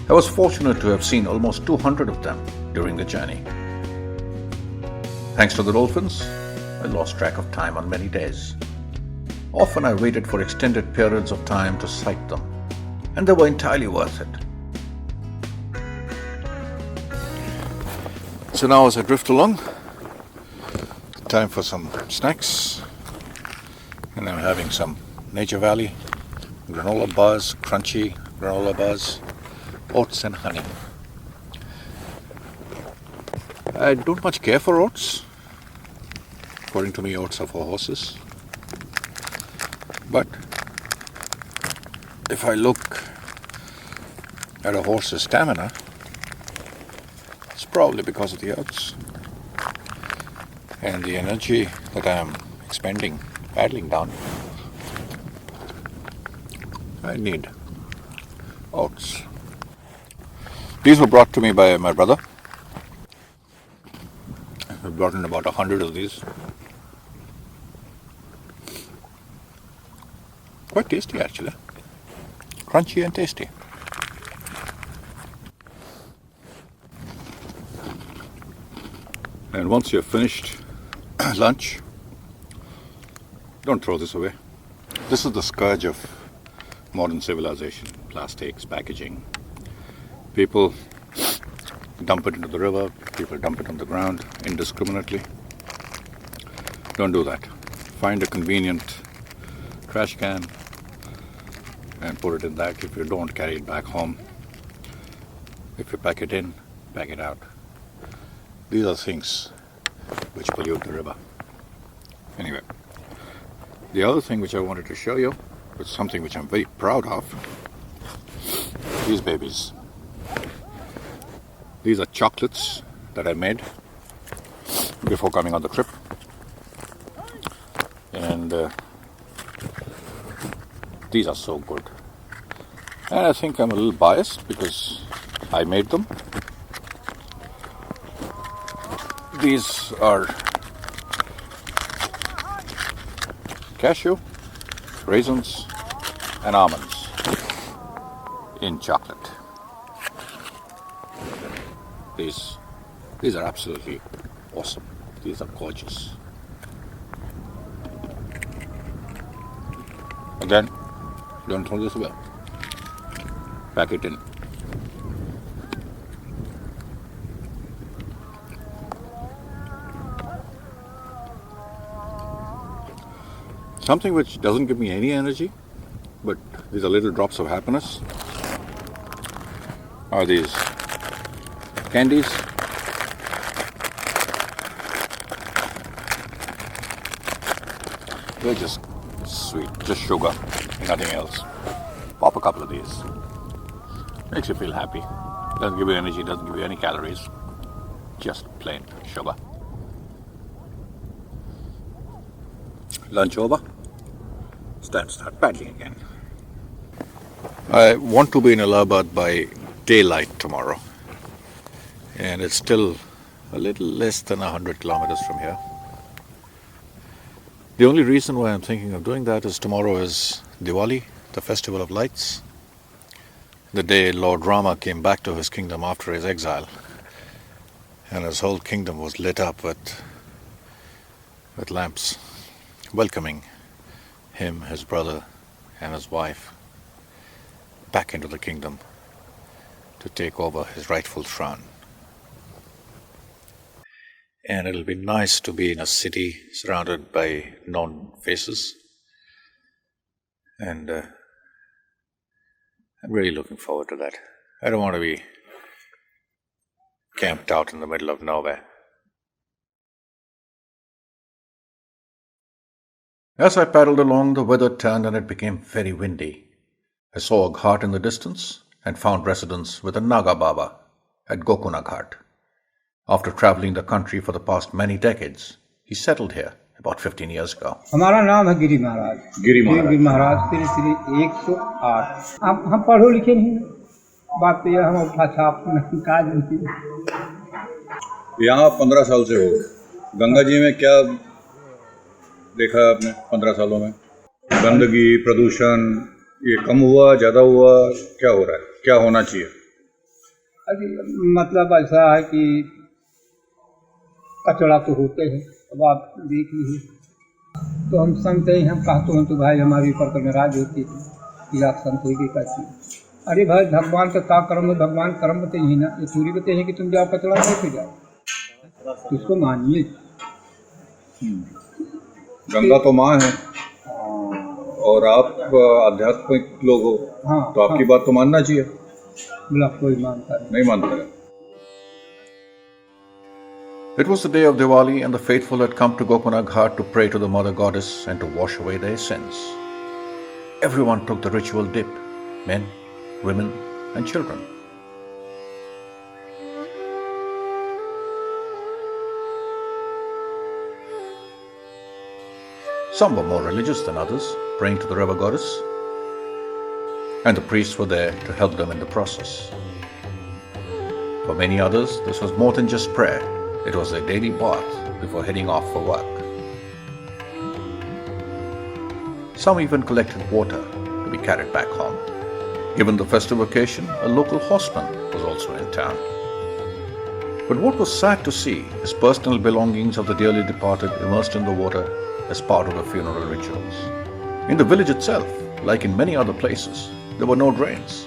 I was fortunate to have seen almost 200 of them during the journey. Thanks to the dolphins, I lost track of time on many days. Often I waited for extended periods of time to sight them, and they were entirely worth it. So now as I drift along, time for some snacks, and I'm having some Nature Valley granola bars, crunchy granola bars, oats and honey. I don't much care for oats. According to me, oats are for horses. But if I look at a horse's stamina, it's probably because of the oats and the energy that I am expending paddling down. I need oats. These were brought to me by my brother. I brought in about 100 of these. Quite tasty actually. Crunchy and tasty. And once you've finished lunch, don't throw this away. This is the scourge of modern civilization. Plastics, packaging. People dump it into the river, people dump it on the ground indiscriminately. Don't do that. Find a convenient trash can and put it in that. If you don't, carry it back home. If you pack it in, pack it out. These are things which pollute the river. Anyway, the other thing which I wanted to show you is something which I'm very proud of. These babies. These are chocolates that I made before coming on the trip. And these are so good. And I think I'm a little biased because I made them. These are cashew, raisins, and almonds in chocolate. These are absolutely awesome. These are gorgeous. Again, don't throw this away. Pack it in. Something which doesn't give me any energy, but these are little drops of happiness, are these candies. They're just sweet, just sugar, nothing else. Pop a couple of these. Makes you feel happy. Doesn't give you energy, doesn't give you any calories. Just plain sugar. Lunch over. Start paddling again. I want to be in Allahabad by daylight tomorrow. And it's still a little less than 100 kilometers from here. The only reason why I'm thinking of doing that is tomorrow is Diwali, the Festival of Lights. The day Lord Rama came back to his kingdom after his exile. And his whole kingdom was lit up with lamps, welcoming him, his brother, and his wife back into the kingdom to take over his rightful throne. And it'll be nice to be in a city surrounded by known faces. And I'm really looking forward to that. I don't want to be camped out in the middle of nowhere. As I paddled along, the weather turned and it became very windy. I saw a ghat in the distance and found residence with a Naga Baba at Gokuna Ghat. After traveling the country for the past many decades, he settled here about 15 years ago. हमारा नाम है गिरी महाराज। गिरी महाराज। गिरी महाराज श्री 108। अब हम पढ़ो लिखे नहीं, बात तो यह हम उठा छाप काज नहीं। यहाँ 15 साल से हो, गंगा जी में क्या देखा है आपने 15 सालों में? गंदगी, प्रदूषण, ये कम हुआ, ज़्यादा हुआ, क्या हो रहा है, क्या होना चाहिए? अभी मतलब ऐसा है कि कचरा तो होते हैं, अब आप देख लीजिए, तो हम संत हैं, हम कहते हैं तो भाई हमारे ऊपर तो नाराज होती है कि आप संत हो गए कैसे? अरे भाई भगवान का क्या कर्म है, भगवान कर्म बताइए ही ना, ये थोड़ी बताइए कि तुम जाओ कचरा लेके जाओ, तो उसको मानिए। गंगा तो माँ है और आप आध्यात्मिक लोग हो, हाँ, तो आपकी बात तो मानना चाहिए। बोला कोई मानता नहीं मानता है। It was the day of Diwali and the faithful had come to Gokuna Ghat to pray to the Mother Goddess and to wash away their sins. Everyone took the ritual dip, men, women and children. Some were more religious than others, praying to the river goddess, and the priests were there to help them in the process. For many others, this was more than just prayer. It was their daily bath before heading off for work. Some even collected water to be carried back home. Given the festive occasion, a local horseman was also in town. But what was sad to see is personal belongings of the dearly departed immersed in the water as part of the funeral rituals. In the village itself, like in many other places, there were no drains.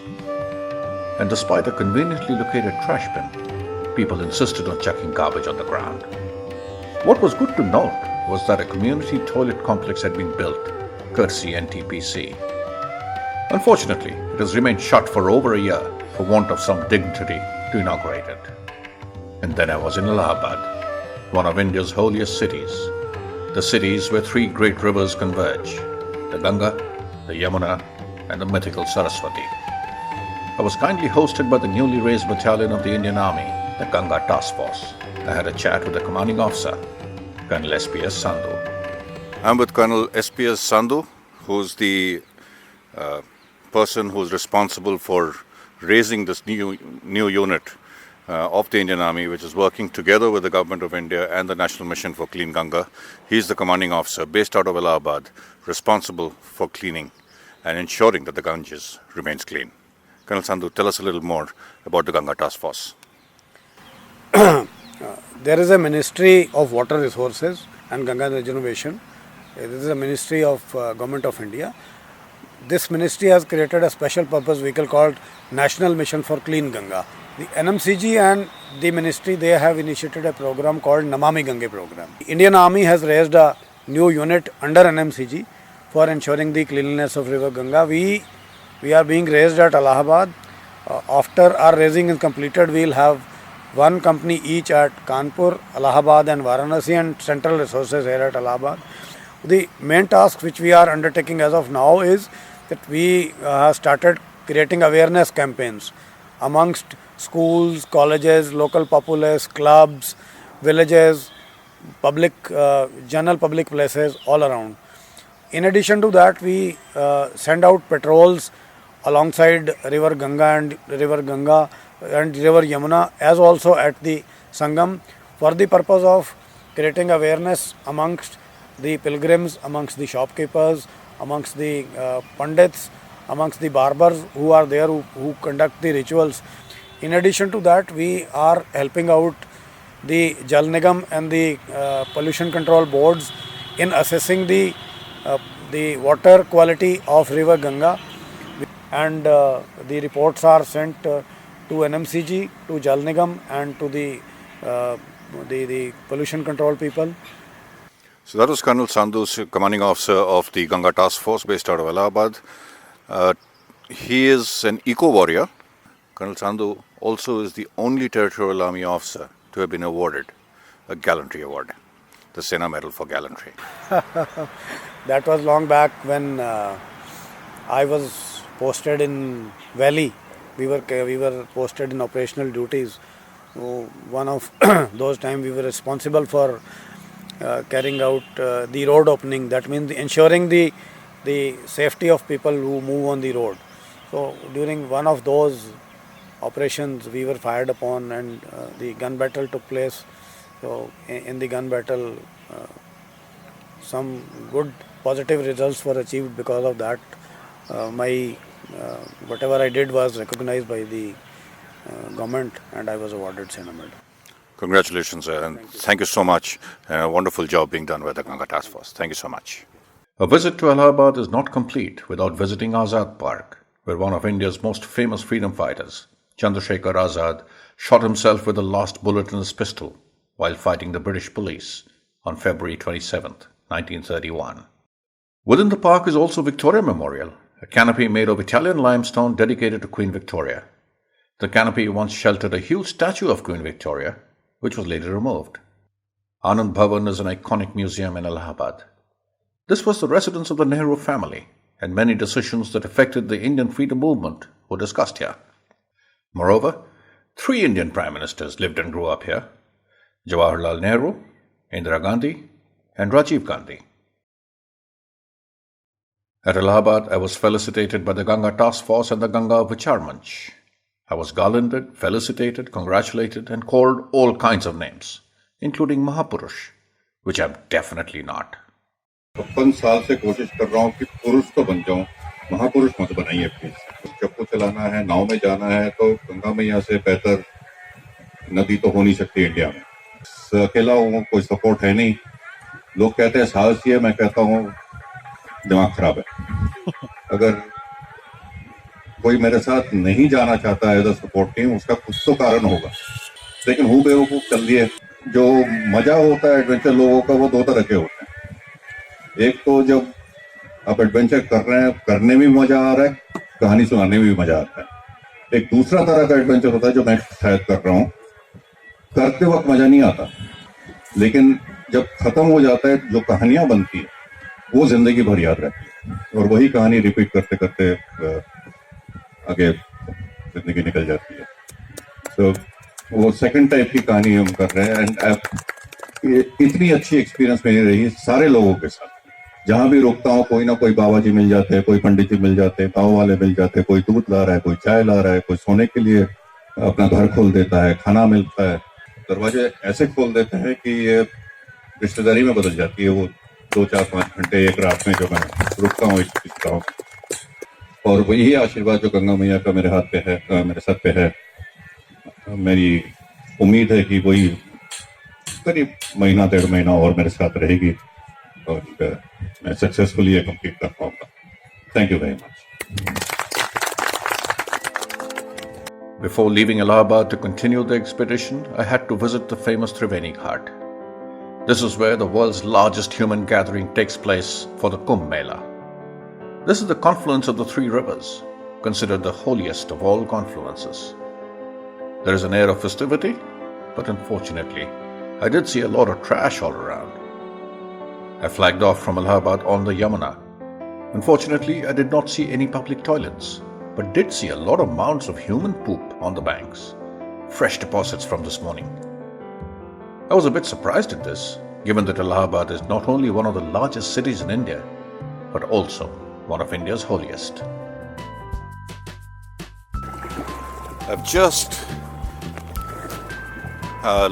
And despite a conveniently located trash bin, people insisted on chucking garbage on the ground. What was good to note was that a community toilet complex had been built, courtesy NTPC. Unfortunately, it has remained shut for over a year for want of some dignitary to inaugurate it. And then I was in Allahabad, one of India's holiest cities, the cities where three great rivers converge, the Ganga, the Yamuna, and the mythical Saraswati. I was kindly hosted by the newly raised battalion of the Indian Army, the Ganga Task Force. I had a chat with the commanding officer, Colonel S.P.S. Sandhu. I'm with Colonel S.P.S. Sandhu, who's the person who's responsible for raising this new unit of the Indian Army, which is working together with the Government of India and the National Mission for Clean Ganga. He's the commanding officer based out of Allahabad, responsible for cleaning and ensuring that the Ganges remains clean. Colonel Sandhu, tell us a little more about the Ganga Task Force. There is a Ministry of Water Resources and Ganga Regeneration. This is a Ministry of Government of India. This ministry has created a special purpose vehicle called National Mission for Clean Ganga. The NMCG and the ministry, they have initiated a program called Namami Gange program. The Indian Army has raised a new unit under NMCG for ensuring the cleanliness of river Ganga. We are being raised at Allahabad. After our raising is completed, we will have one company each at Kanpur, Allahabad and Varanasi, and central resources here at Allahabad. The main task which we are undertaking as of now is that we have started creating awareness campaigns amongst schools, colleges, local populace, clubs, villages, public, general public places all around. In addition to that, we send out patrols alongside River Ganga and River Yamuna, as also at the Sangam, for the purpose of creating awareness amongst the pilgrims, amongst the shopkeepers, amongst the pandits, amongst the barbers who are there who conduct the rituals. In addition to that, we are helping out the Jal Nigam and the pollution control boards in assessing the the water quality of river Ganga, and the reports are sent to NMCG, to Jal Nigam, and to the pollution control people. So that was Colonel Sandhu, commanding officer of the Ganga Task Force based out of Allahabad. He is an eco-warrior. Colonel Sandhu also is the only Territorial Army officer to have been awarded a gallantry award, the Sena Medal for Gallantry. That was long back when I was posted in Valley. We were posted in operational duties. So one of those times we were responsible for carrying out the road opening. That means ensuring the safety of people who move on the road. So during one of those operations we were fired upon, and the gun battle took place. So in the gun battle some good positive results were achieved because of that. Whatever I did was recognized by the government, and I was awarded Sena Medal. Congratulations, sir, and thank you so much. A wonderful job being done by the Ganga Task Force. Thank you so much. A visit to Allahabad is not complete without visiting Ahzab Park, where one of India's most famous freedom fighters, Chandrasekhar Azad, shot himself with the last bullet in his pistol while fighting the British police on February 27, 1931. Within the park is also Victoria Memorial, a canopy made of Italian limestone dedicated to Queen Victoria. The canopy once sheltered a huge statue of Queen Victoria, which was later removed. Anand Bhavan is an iconic museum in Allahabad. This was the residence of the Nehru family, and many decisions that affected the Indian freedom movement were discussed here. Moreover, 3 Indian prime ministers lived and grew up here: Jawaharlal Nehru, Indira Gandhi, and Rajiv Gandhi. At Allahabad, I was felicitated by the Ganga Task Force and the Ganga Vichar Manch. I was garlanded, felicitated, congratulated, and called all kinds of names, including Mahapurush, which I'm definitely not. 55 साल से कोशिश कर रहा हूँ कि पुरुष तो बन जाऊं, महापुरुष मत बनाइए प्लीज। चप्पू चलाना है, नाव में जाना है, तो गंगा मैया से बेहतर नदी तो हो नहीं सकती इंडिया में। अकेला हूँ, कोई सपोर्ट है नहीं। लोग कहते हैं साहसी है, मैं कहता हूँ दिमाग खराब है। अगर कोई मेरे साथ नहीं जाना चाहता है एज अ सपोर्ट टीम, उसका कुछ तो कारण होगा, लेकिन हूँ बेवकूफ चल दिए। जो मजा होता है एडवेंचर लोगों का, वो 2 तरह के होते हैं। एक तो जब आप एडवेंचर कर रहे हैं, करने में भी मजा आ रहा है, कहानी सुनाने में भी मजा आता है। एक दूसरा तरह का एडवेंचर होता है जो मैं शायद कर रहा हूँ, करते वक्त मजा नहीं आता, लेकिन जब खत्म हो जाता है जो कहानियां बनती है वो जिंदगी भर याद रहती है, और वही कहानी रिपीट करते करते आगे जिंदगी निकल जाती है। तो वो सेकंड टाइप की कहानी हम कर रहे हैं। एंड इतनी अच्छी एक्सपीरियंस मेरी रही सारे लोगों के साथ। जहां भी रुकता हूँ कोई ना कोई बाबा जी मिल जाते हैं, कोई पंडित जी मिल जाते हैं, गाँव वाले मिल जाते हैं, कोई दूध ला रहा है, कोई चाय ला रहा है, कोई सोने के लिए अपना घर खोल देता है, खाना मिलता है, दरवाजे ऐसे खोल देते हैं कि ये रिश्तेदारी में बदल जाती है। वो 2, 4, 5 घंटे एक रात में जो मैं रुकता हूँ इस गाँव, और वही आशीर्वाद जो गंगा मैया का मेरे हाथ पे है, मेरे सर पे है। मेरी उम्मीद है कि वही करीब महीना 1.5 महीना और मेरे साथ रहेगी, और मैं सक्सेसफुली ये कंप्लीट कर पाऊंगा। Thank you very much. Before leaving Allahabad to continue the expedition, I had to visit the famous Triveni Ghat. This is where the world's largest human gathering takes place for the Kumbh Mela. This is the confluence of the 3 rivers, considered the holiest of all confluences. There is an air of festivity, but unfortunately, I did see a lot of trash all around. I flagged off from Allahabad on the Yamuna. Unfortunately, I did not see any public toilets, but did see a lot of mounds of human poop on the banks, fresh deposits from this morning. I was a bit surprised at this, given that Allahabad is not only one of the largest cities in India, but also one of India's holiest. I've just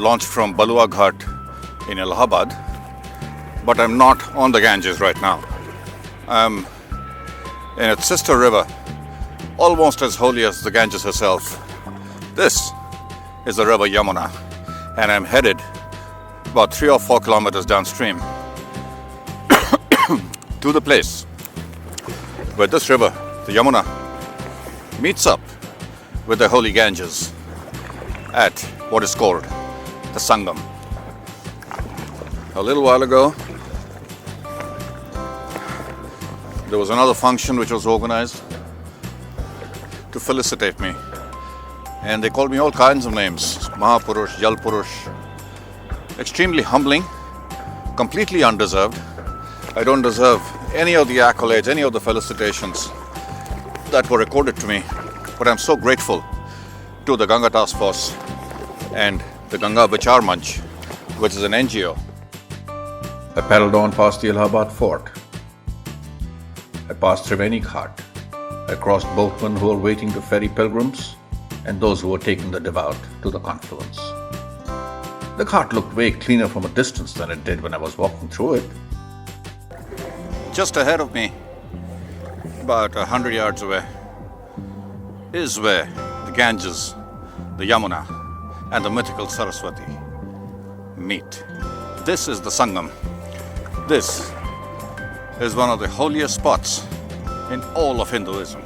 launched from Balua Ghat in Allahabad, but I'm not on the Ganges right now. I'm in its sister river, almost as holy as the Ganges herself. This is the river Yamuna, and I'm headed about 3 or 4 kilometers downstream to the place where this river, the Yamuna, meets up with the holy Ganges at what is called the Sangam. A little while ago, there was another function which was organized to felicitate me, and they called me all kinds of names: Mahapurush, Jal Purush. Extremely humbling, completely undeserved. I don't deserve any of the accolades, any of the felicitations that were accorded to me, but I'm so grateful to the Ganga Task Force and the Ganga Vichar Manch, which is an NGO. I paddled on past the Allahabad fort. I passed Triveni Ghat. I crossed boatmen who were waiting to ferry pilgrims and those who were taking the devout to the confluence. The ghat looked way cleaner from a distance than it did when I was walking through it. Just ahead of me, about 100 yards away, is where the Ganges, the Yamuna, and the mythical Saraswati meet. This is the Sangam. This is one of the holiest spots in all of Hinduism.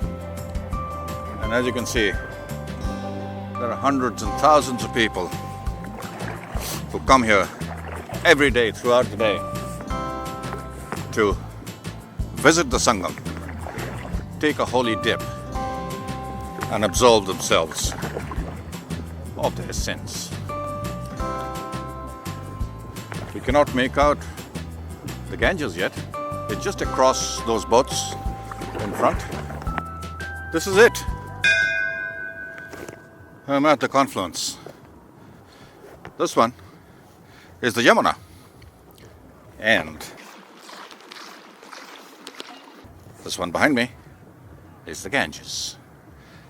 And as you can see, there are hundreds and thousands of people who come here every day throughout the day to visit the Sangam, take a holy dip, and absolve themselves of their sins. We cannot make out the Ganges yet. It's just across those boats in front. This is it. I'm at the confluence. This one is the Yamuna, and this one behind me is the Ganges,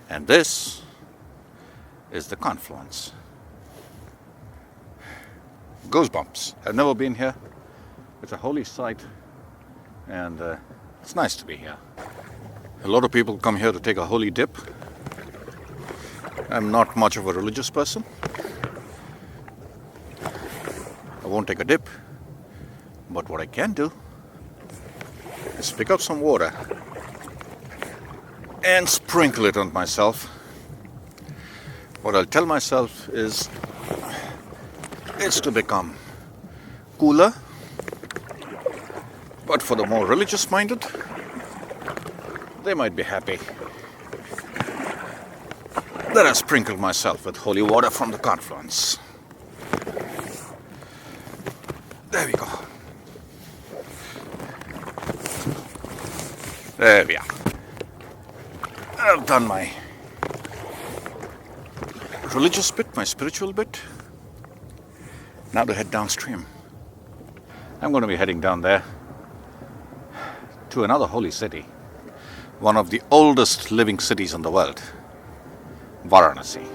and this is the confluence. Goosebumps. I've never been here. It's a holy site, and it's nice to be here. A lot of people come here to take a holy dip. I'm not much of a religious person. I won't take a dip, but what I can do is pick up some water and sprinkle it on myself. What I'll tell myself is it's to become cooler, but for the more religious minded, they might be happy that I sprinkled myself with holy water from the confluence. There we go. There we are. I've done my religious bit, my spiritual bit. Now to head downstream. I'm going to be heading down there to another holy city, one of the oldest living cities in the world, Varanasi.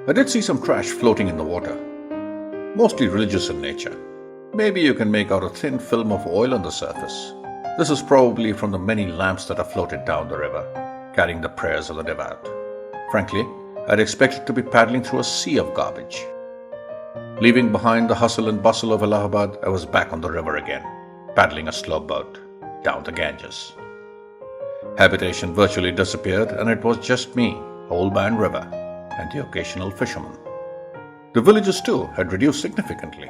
I did see some trash floating in the water, mostly religious in nature. Maybe you can make out a thin film of oil on the surface. This is probably from the many lamps that are floated down the river, carrying the prayers of the devout. Frankly, I'd expected to be paddling through a sea of garbage. Leaving behind the hustle and bustle of Allahabad, I was back on the river again, paddling a slow boat down the Ganges. Habitation virtually disappeared, and it was just me, Old Man River, and the occasional fisherman. The villages too had reduced significantly.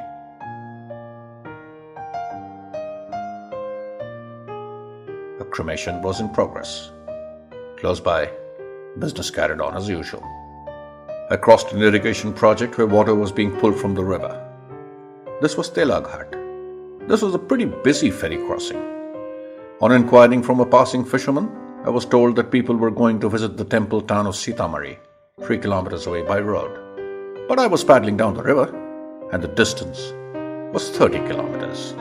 A cremation was in progress. Close by, business carried on as usual. I crossed an irrigation project where water was being pulled from the river. This was Telaghat. This was a pretty busy ferry crossing. On inquiring from a passing fisherman, I was told that people were going to visit the temple town of Sitamari, 3 kilometers away by road. But I was paddling down the river, and the distance was 30 kilometers.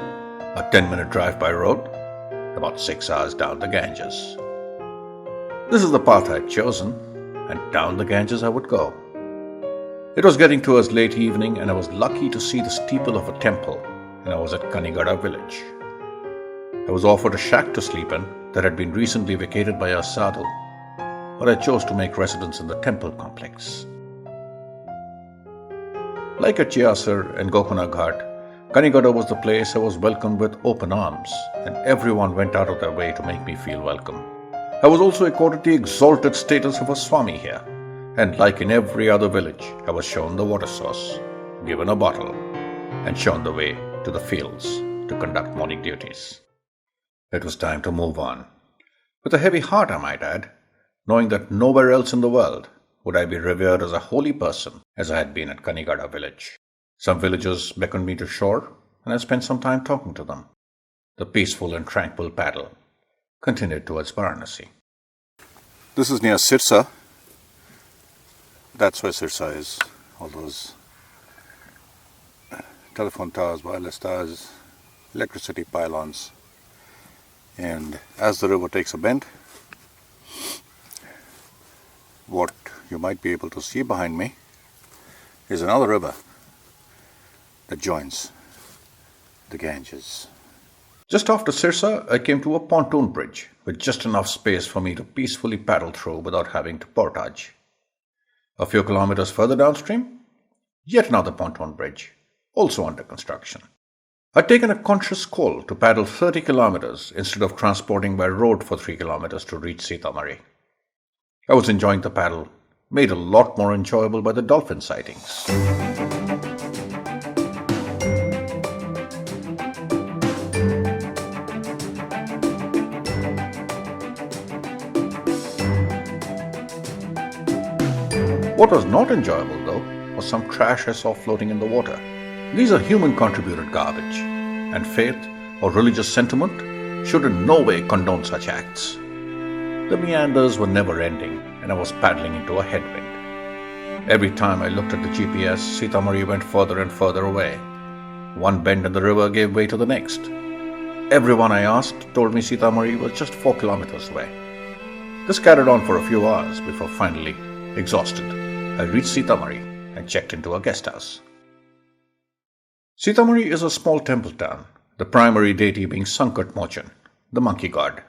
A 10-minute drive by road, about 6 hours down the Ganges. This is the path I had chosen, and down the Ganges I would go. It was getting towards late evening, and I was lucky to see the steeple of a temple, and I was at Kanigada village. I was offered a shack to sleep in that had been recently vacated by a sadhu, but I chose to make residence in the temple complex. Like at Chiasar and Gokuna Ghat, Kanigada was the place I was welcomed with open arms, and everyone went out of their way to make me feel welcome. I was also accorded the exalted status of a Swami here, and like in every other village, I was shown the water source, given a bottle, and shown the way to the fields to conduct morning duties. It was time to move on. With a heavy heart, I might add, knowing that nowhere else in the world would I be revered as a holy person as I had been at Kanigada village. Some villagers beckoned me to shore, and I spent some time talking to them. The peaceful and tranquil paddle continued towards Varanasi. This is near Sirsa. That's where Sirsa is. All those telephone towers, wireless towers, electricity pylons. And as the river takes a bend, what you might be able to see behind me is another river that joins the Ganges. Just after Sirsa, I came to a pontoon bridge with just enough space for me to peacefully paddle through without having to portage. A few kilometers further downstream, yet another pontoon bridge, also under construction. I'd taken a conscious call to paddle 30 kilometers instead of transporting by road for 3 kilometers to reach Sitamarhi. I was enjoying the paddle, made a lot more enjoyable by the dolphin sightings. What was not enjoyable, though, was some trash I saw floating in the water. These are human-contributed garbage, and faith or religious sentiment should in no way condone such acts. The meanders were never-ending, and I was paddling into a headwind. Every time I looked at the GPS, Sitamarhi went further and further away. One bend in the river gave way to the next. Everyone I asked told me Sitamarhi was just 4 kilometers away. This carried on for a few hours before finally, exhausted, I reached Sitamarhi and checked into a guest house. Sitamarhi is a small temple town, the primary deity being Sankat Mochan, the monkey god.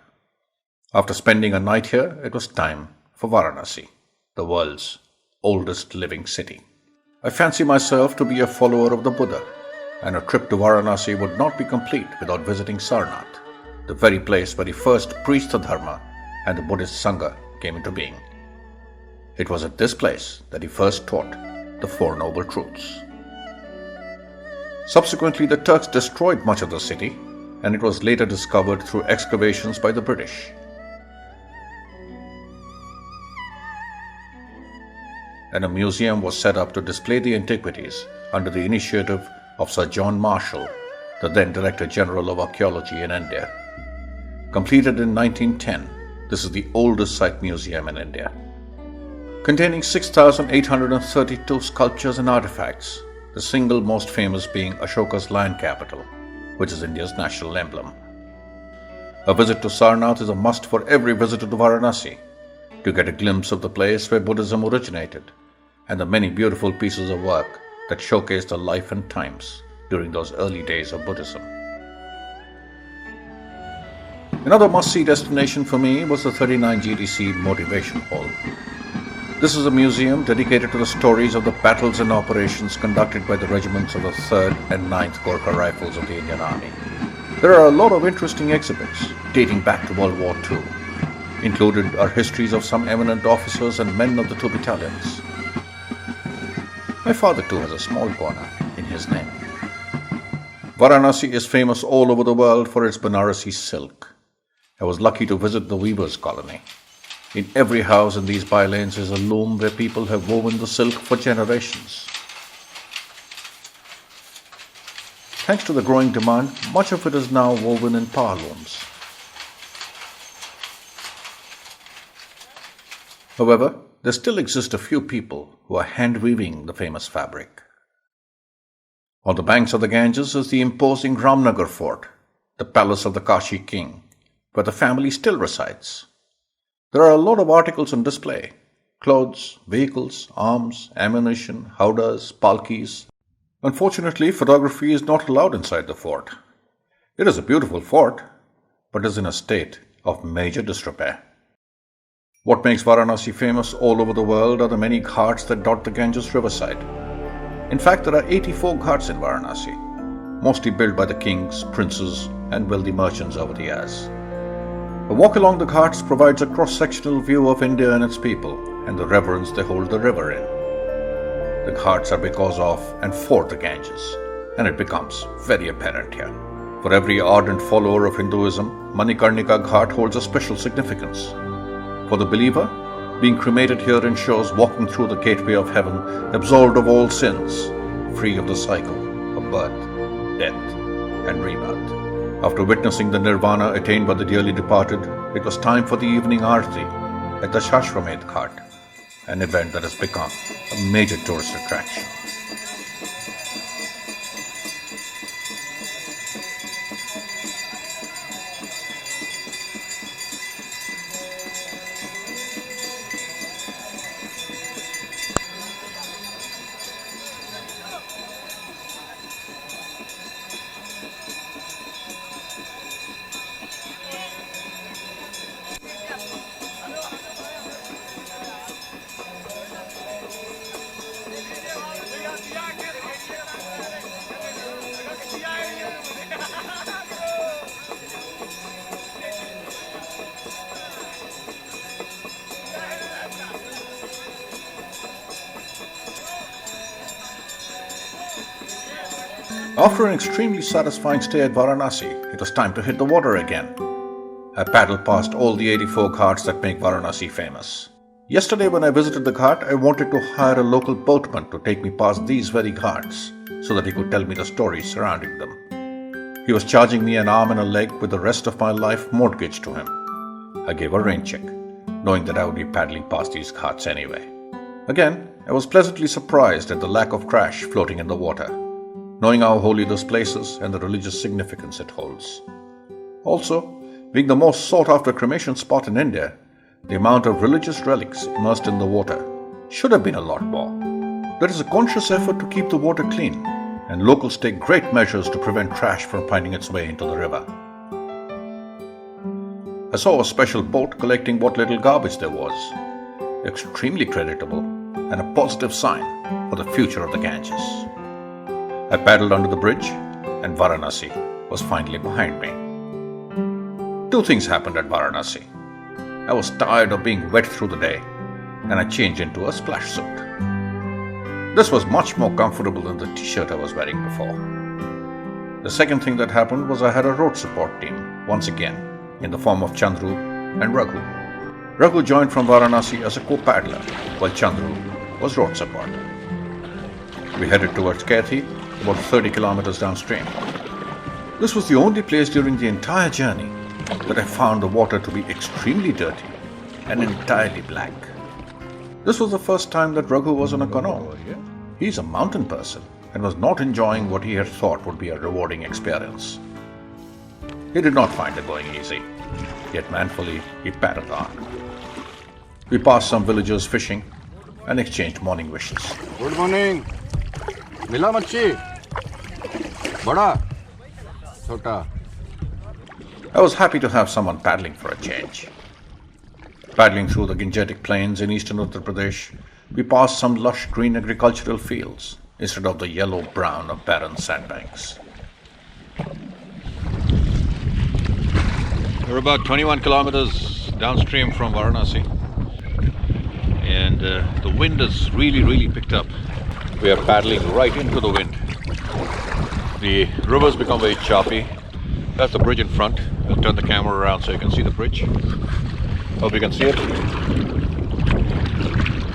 After spending a night here, it was time for Varanasi, the world's oldest living city. I fancy myself to be a follower of the Buddha, and a trip to Varanasi would not be complete without visiting Sarnath, the very place where he first preached the Dharma and the Buddhist Sangha came into being. It was at this place that he first taught the Four Noble Truths. Subsequently, the Turks destroyed much of the city, and it was later discovered through excavations by the British. And a museum was set up to display the antiquities under the initiative of Sir John Marshall, the then Director General of Archaeology in India. Completed in 1910, this is the oldest site museum in India. Containing 6,832 sculptures and artifacts, the single most famous being Ashoka's lion capital, which is India's national emblem. A visit to Sarnath is a must for every visitor to Varanasi, to get a glimpse of the place where Buddhism originated, and the many beautiful pieces of work that showcase the life and times during those early days of Buddhism. Another must-see destination for me was the 39 GDC Motivation Hall. This is a museum dedicated to the stories of the battles and operations conducted by the regiments of the 3rd and 9th Gorkha Rifles of the Indian Army. There are a lot of interesting exhibits dating back to World War II. Included are histories of some eminent officers and men of the 2 battalions. My father too has a small corner in his name. Varanasi is famous all over the world for its Banarasi silk. I was lucky to visit the weavers' colony. In every house in these bylanes is a loom where people have woven the silk for generations. Thanks to the growing demand, much of it is now woven in power looms. However, there still exist a few people who are hand-weaving the famous fabric. On the banks of the Ganges is the imposing Ramnagar fort, the palace of the Kashi king, where the family still resides. There are a lot of articles on display: clothes, vehicles, arms, ammunition, howdahs, palkis. Unfortunately, photography is not allowed inside the fort. It is a beautiful fort, but is in a state of major disrepair. What makes Varanasi famous all over the world are the many ghats that dot the Ganges riverside. In fact, there are 84 ghats in Varanasi. mostly built by the kings, princes, and wealthy merchants over the years. A walk along the ghats provides a cross-sectional view of India and its people, and the reverence they hold the river in. The ghats are because of and for the Ganges, and it becomes very apparent here. For every ardent follower of Hinduism, Manikarnika Ghat holds a special significance. For the believer, being cremated here ensures walking through the gateway of heaven, absolved of all sins, free of the cycle of birth, death, and rebirth. After witnessing the nirvana attained by the dearly departed, it was time for the evening arti at the Shashwamed Ghat, an event that has become a major tourist attraction. After an extremely satisfying stay at Varanasi, it was time to hit the water again. I paddled past all the 84 ghats that make Varanasi famous. Yesterday when I visited the ghat, I wanted to hire a local boatman to take me past these very ghats so that he could tell me the stories surrounding them. He was charging me an arm and a leg with the rest of my life mortgaged to him. I gave a rain check, knowing that I would be paddling past these ghats anyway. Again, I was pleasantly surprised at the lack of trash floating in the water, knowing how holy this place is and the religious significance it holds. Also, being the most sought-after cremation spot in India, the amount of religious relics immersed in the water should have been a lot more. There is a conscious effort to keep the water clean, and locals take great measures to prevent trash from finding its way into the river. I saw a special boat collecting what little garbage there was, extremely creditable and a positive sign for the future of the Ganges. I paddled under the bridge, and Varanasi was finally behind me. Two things happened at Varanasi. I was tired of being wet through the day, and I changed into a splash suit. This was much more comfortable than the t-shirt I was wearing before. The second thing that happened was I had a road support team, once again, in the form of Chandru and Raghu. Raghu joined from Varanasi as a co-paddler, while Chandru was road support. We headed towards Kathi, about 30 kilometers downstream. This was the only place during the entire journey that I found the water to be extremely dirty and entirely black. This was the first time that Raghu was on a canoe. He's a mountain person and was not enjoying what he had thought would be a rewarding experience. He did not find it going easy, yet manfully he paddled on. We passed some villagers fishing and exchanged morning wishes. Good morning. Mila machhi? Bada? Chota? I was happy to have someone paddling for a change. Paddling through the Gangetic plains in eastern Uttar Pradesh, we passed some lush green agricultural fields instead of the yellow-brown of barren sandbanks. We're about 21 kilometers downstream from Varanasi, and the wind has really picked up. We are paddling right into the wind. The river's become very choppy. That's the bridge in front. I'll turn the camera around so you can see the bridge. Hope you can see it.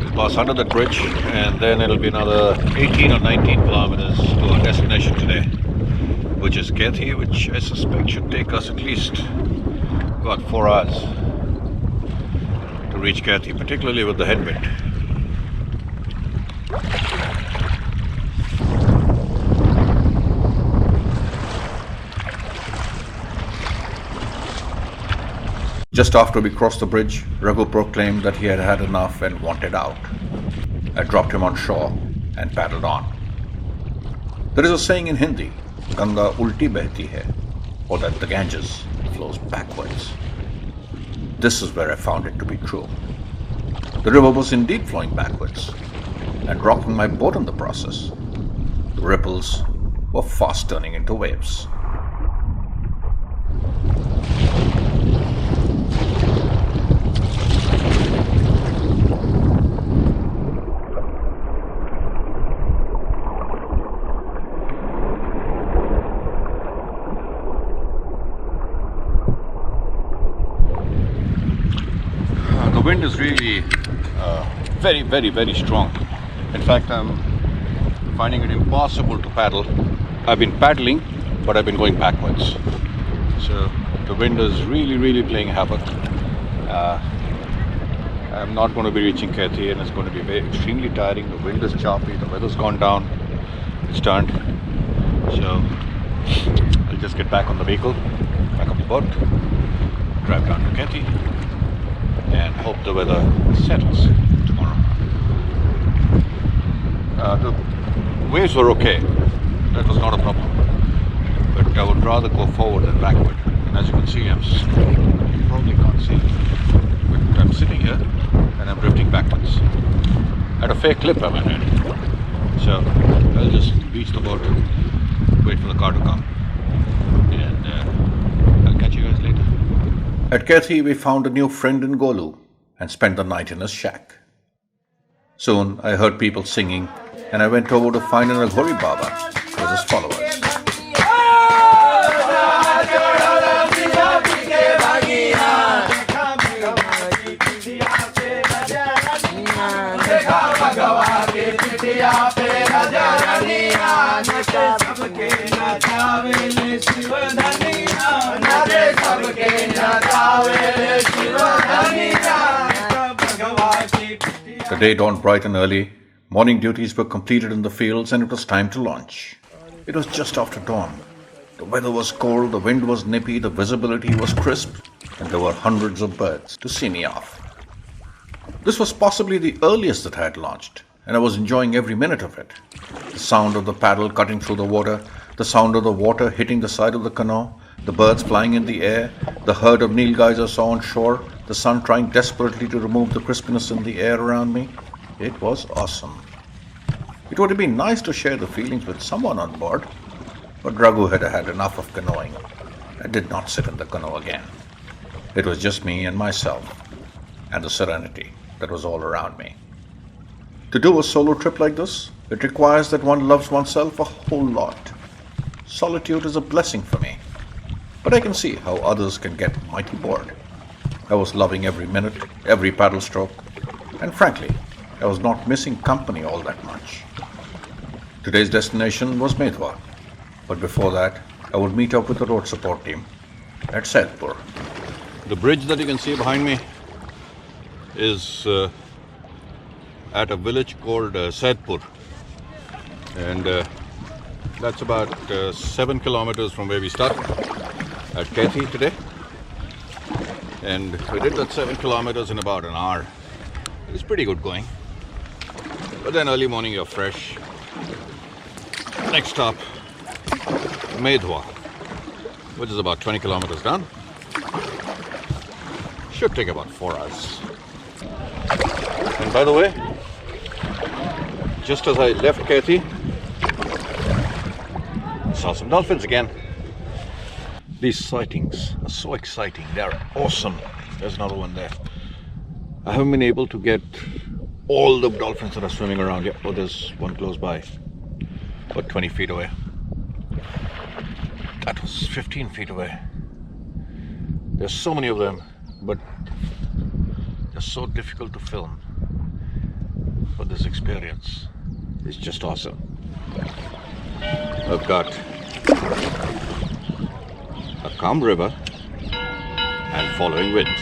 We'll pass under that bridge, and then it'll be another 18 or 19 kilometers to our destination today, which is Kathi, which I suspect should take us at least about 4 hours to reach Kathi, particularly with the headwind. Just after we crossed the bridge, Raghu proclaimed that he had had enough and wanted out. I dropped him on shore and paddled on. There is a saying in Hindi, Ganga ulti behti hai, or that the Ganges flows backwards. This is where I found it to be true. The river was indeed flowing backwards and rocking my boat in the process. The ripples were fast turning into waves. The wind is really very, very, very strong. In fact, I'm finding it impossible to paddle. I've been paddling, but I've been going backwards. So the wind is really, really playing havoc. I'm not going to be reaching Kathi, and it's going to be extremely tiring. The wind is choppy, the weather's gone down, it's turned. So I'll just get back on the vehicle, back on the boat, drive down to Kathi, and hope the weather settles tomorrow. The waves were okay, that was not a problem, but I would rather go forward than backward. And as you can see, I'm sitting, you probably can't see, but I'm sitting here and I'm drifting backwards at a fair clip, I might add. So I'll just beach the boat, wait for the car to come, and I'll catch you guys later. At Kathi, we found a new friend in Golu and spent the night in his shack. Soon, I heard people singing, and I went over to find an Aghori Baba with his followers. The day dawned bright and early. Morning duties were completed in the fields and it was time to launch. It was just after dawn. The weather was cold, the wind was nippy, the visibility was crisp, and there were hundreds of birds to see me off. This was possibly the earliest that I had launched, and I was enjoying every minute of it. The sound of the paddle cutting through the water, the sound of the water hitting the side of the canoe, the birds flying in the air, the herd of nilgais I saw on shore, the sun trying desperately to remove the crispiness in the air around me. It was awesome. It would have been nice to share the feelings with someone on board, but Raghu had had enough of canoeing. I did not sit in the canoe again. It was just me and myself, and the serenity that was all around me. To do a solo trip like this, it requires that one loves oneself a whole lot. Solitude is a blessing for me, but I can see how others can get mighty bored. I was loving every minute, every paddle stroke, and frankly, I was not missing company all that much. Today's destination was Medwa, but before that, I would meet up with the road support team at Saidpur. The bridge that you can see behind me is at a village called Saidpur, and that's about 7 kilometers from where we started at Kathi today, and we did that 7 kilometers in about an hour. It's pretty good going, but then early morning you're fresh. Next stop, Medwa, which is about 20 kilometers down. Should take about 4 hours. And by the way, just as I left Kathi, I saw some dolphins again. These sightings are so exciting. They're awesome. There's another one there. I haven't been able to get all the dolphins that are swimming around here. Oh, there's one close by, about 20 feet away. That was 15 feet away. There's so many of them, but they're so difficult to film. But this experience is just awesome. I've got a calm river and following winds.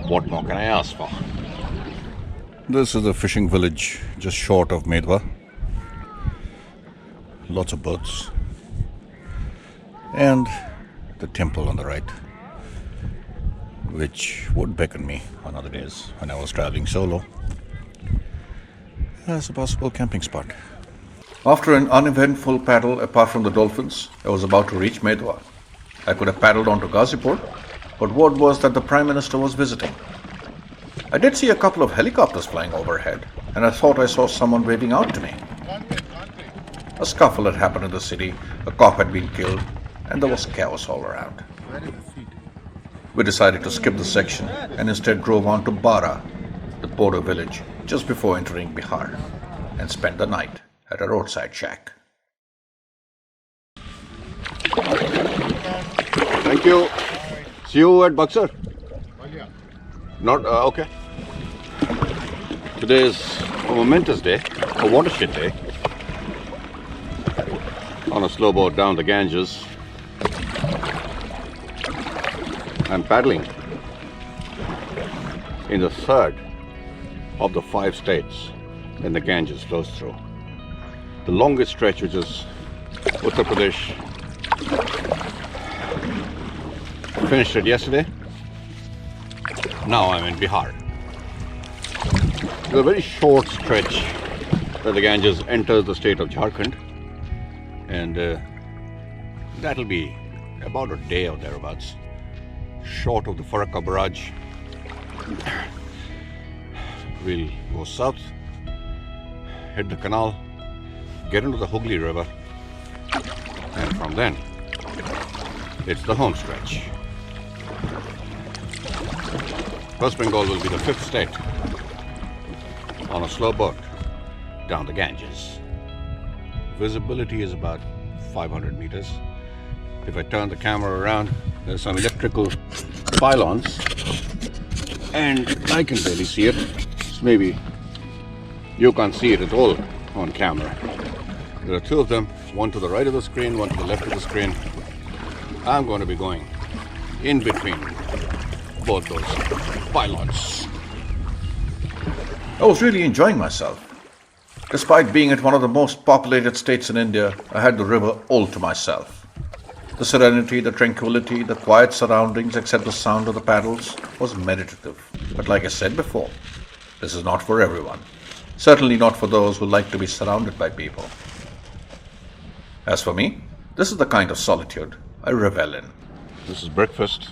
What more can I ask for? This is a fishing village just short of Medwa. Lots of boats. And the temple on the right, which would beckon me on other days when I was traveling solo as a possible camping spot. After an uneventful paddle apart from the Dolphins, I was about to reach Medwa. I could have paddled on to Ghazipur, but word was that the Prime Minister was visiting. I did see a couple of helicopters flying overhead, and I thought I saw someone waving out to me. A scuffle had happened in the city, a cop had been killed, and there was chaos all around. We decided to skip the section and instead drove on to Bara, the border village, just before entering Bihar, and spent the night at a roadside shack. Thank you. See you at Buxar. Not okay. Today is a momentous day, a watershed day. On a slow boat down the Ganges. I'm paddling in the third of the 5 states that the Ganges flows through. The longest stretch, which is Uttar Pradesh, finished it yesterday. Now I'm in Bihar. It's a very short stretch where the Ganges enters the state of Jharkhand, and that'll be about a day or thereabouts, short of the Farakka barrage. We'll go south, hit the canal, get into the Hooghly River, and from then it's the home stretch. West Bengal will be the 5th state on a slow boat down the Ganges. Visibility is about 500 meters. If I turn the camera around, there's some electrical pylons and I can barely see it. So maybe you can't see it at all on camera. There are 2 of them, one to the right of the screen, one to the left of the screen. I'm going to be going in between both those pylons. I was really enjoying myself. Despite being at one of the most populated states in India, I had the river all to myself. The serenity, the tranquility, the quiet surroundings except the sound of the paddles was meditative. But like I said before, this is not for everyone. Certainly not for those who like to be surrounded by people. As for me, this is the kind of solitude I revel in. This is breakfast.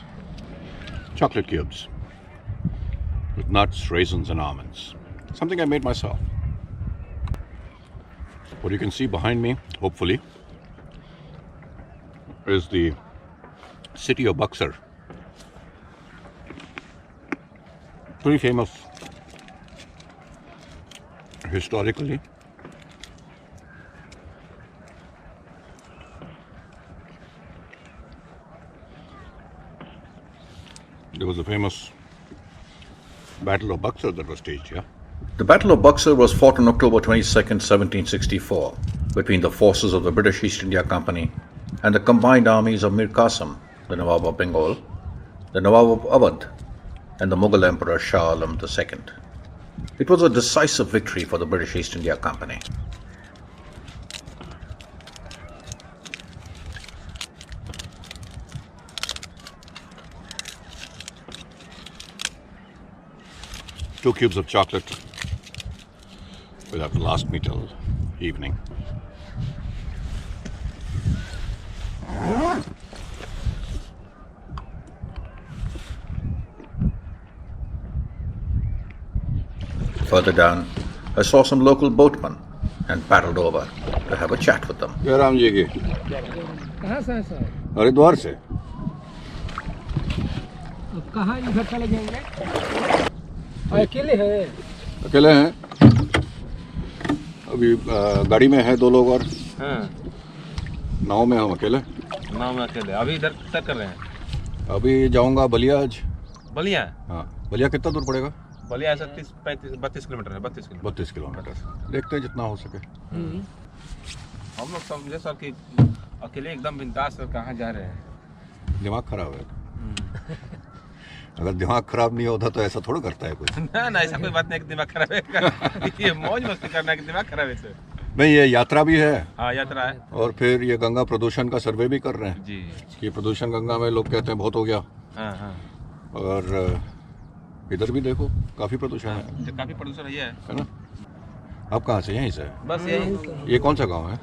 Chocolate cubes with nuts, raisins and almonds. Something I made myself. What you can see behind me, hopefully, is the city of Buxar. Pretty famous historically. There was a famous Battle of Buxar that was staged here. The Battle of Buxar was fought on October 22nd, 1764, between the forces of the British East India Company and the combined armies of Mir Qasim, the Nawab of Bengal, the Nawab of Awadh, and the Mughal Emperor Shah Alam II. It was a decisive victory for the British East India Company. Two cubes of chocolate will have to last me till evening. Further down, I saw some local boatmen and paddled over to have a chat with them. जय राम जी की कहाँ से है sir? Haridwar से अब कहाँ इधर चले जाएंगे? अकेले हैं? अकेले हैं अभी गाड़ी में है 2 लोग और नाव में हम अकेले नाव में अकेले अभी इधर तक कर रहे हैं अभी जाऊंगा बलिया आज बलिया हाँ बलिया कितना दूर पड़ेगा बलिया से 32 किलोमीटर है 32 किलोमीटर देखते हैं जितना हो सके हम लोग समझे सर कि अकेले एकदम बिंदास सर कहाँ जा रहे हैं दिमाग खराब है अगर दिमाग खराब नहीं होता तो ऐसा थोड़ा करता है कोई ना ऐसा कोई बात नहीं कि दिमाग खराब है ये मौज मस्ती करना है कि दिमाग खराब है सर नहीं ये यात्रा भी है हाँ यात्रा है और फिर ये गंगा प्रदूषण का सर्वे भी कर रहे हैं जी कि प्रदूषण गंगा में लोग कहते हैं बहुत हो गया हाँ हाँ और इधर भी देखो काफी प्रदूषण है काफी प्रदूषण है ना आप कहाँ से यहीं से बस यही ये कौन सा गांव है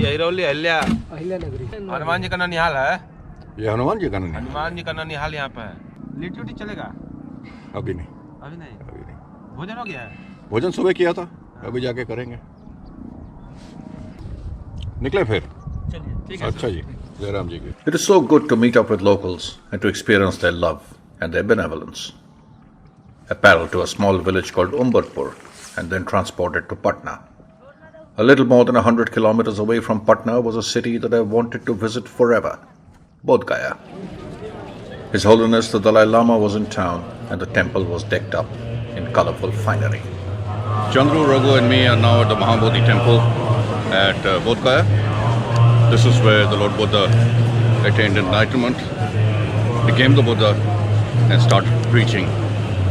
ये हिरौली अहिल्या नगरी हनुमान जी का ननिहाल है ये हनुमान जी का नहीं हनुमान जी का ननिहाल यहाँ पे है लिट्टी उट्टी चलेगा अभी नहीं अभी नहीं भोजन हो गया है भोजन सुबह किया था अभी जाके करेंगे निकले फिर अच्छा जी जयराम जी की It is so good to meet up with locals and to experience their love and their benevolence. I paddled to a small village called Umberpur and then transported to Patna. A little more than 100 kilometers away from Patna was a city that I wanted to visit forever, Bodh Gaya. His Holiness the Dalai Lama was in town and the temple was decked up in colorful finery. Chandru, Raghu and me are now at the Mahabodhi temple at Bodh Gaya. This is where the Lord Buddha attained enlightenment, became the Buddha and started preaching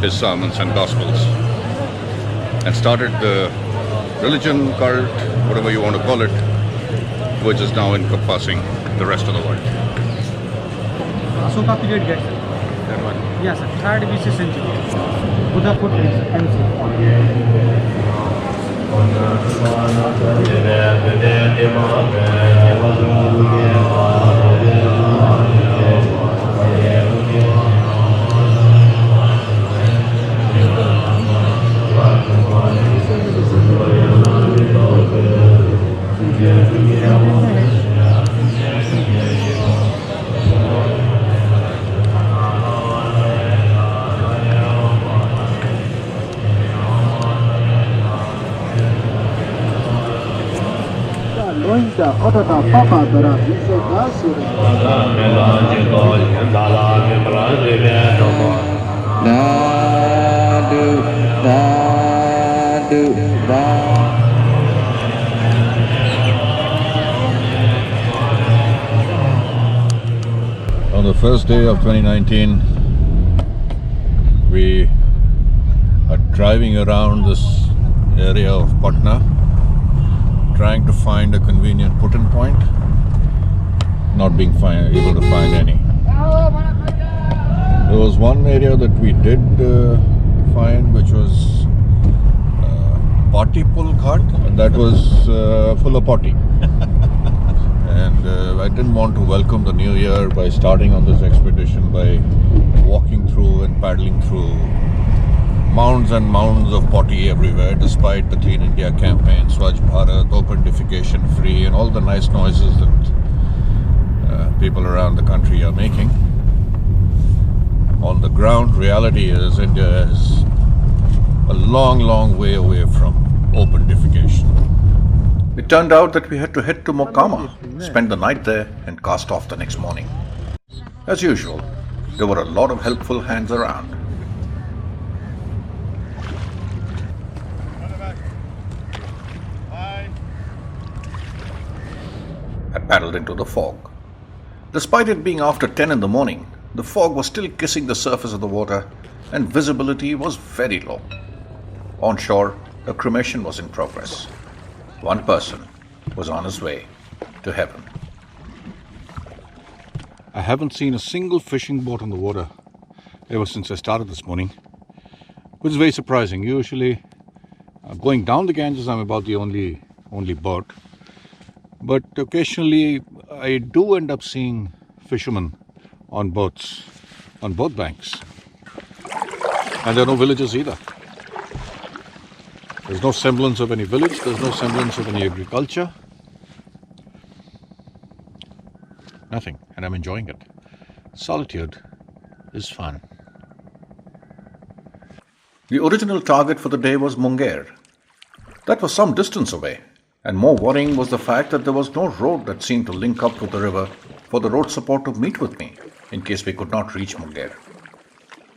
his sermons and gospels and started the religion, cult, whatever you want to call it, which is now encompassing the rest of the world. Asoka period gets it. That one. Yes, sir. 3rd BC century. Buddha put MC. On the first day of 2019, we are driving around this area of Patna, trying to find a convenient put-in point, not being able to find any. There was one area that we did find, which was potty pull cart, and that was full of potty. And I didn't want to welcome the new year by starting on this expedition by walking through and paddling through mounds and mounds of potty everywhere, despite the Clean India campaign, Swachh Bharat, open defecation free, and all the nice noises that people around the country are making. On the ground, reality is India is a long, long way away from open defecation. It turned out that we had to head to Mokama, spend the night there, and cast off the next morning. As usual, there were a lot of helpful hands around. I paddled into the fog. Despite it being after 10 in the morning, the fog was still kissing the surface of the water and visibility was very low. On shore, a cremation was in progress. One person was on his way to heaven. I haven't seen a single fishing boat on the water ever since I started this morning, which is very surprising. Usually, going down the Ganges, I'm about the only boat. But occasionally, I do end up seeing fishermen on boats on both banks. And there are no villages either. There's no semblance of any village, there's no semblance of any agriculture. Nothing, and I'm enjoying it. Solitude is fun. The original target for the day was Munger. That was some distance away, and more worrying was the fact that there was no road that seemed to link up with the river for the road support to meet with me in case we could not reach Munger.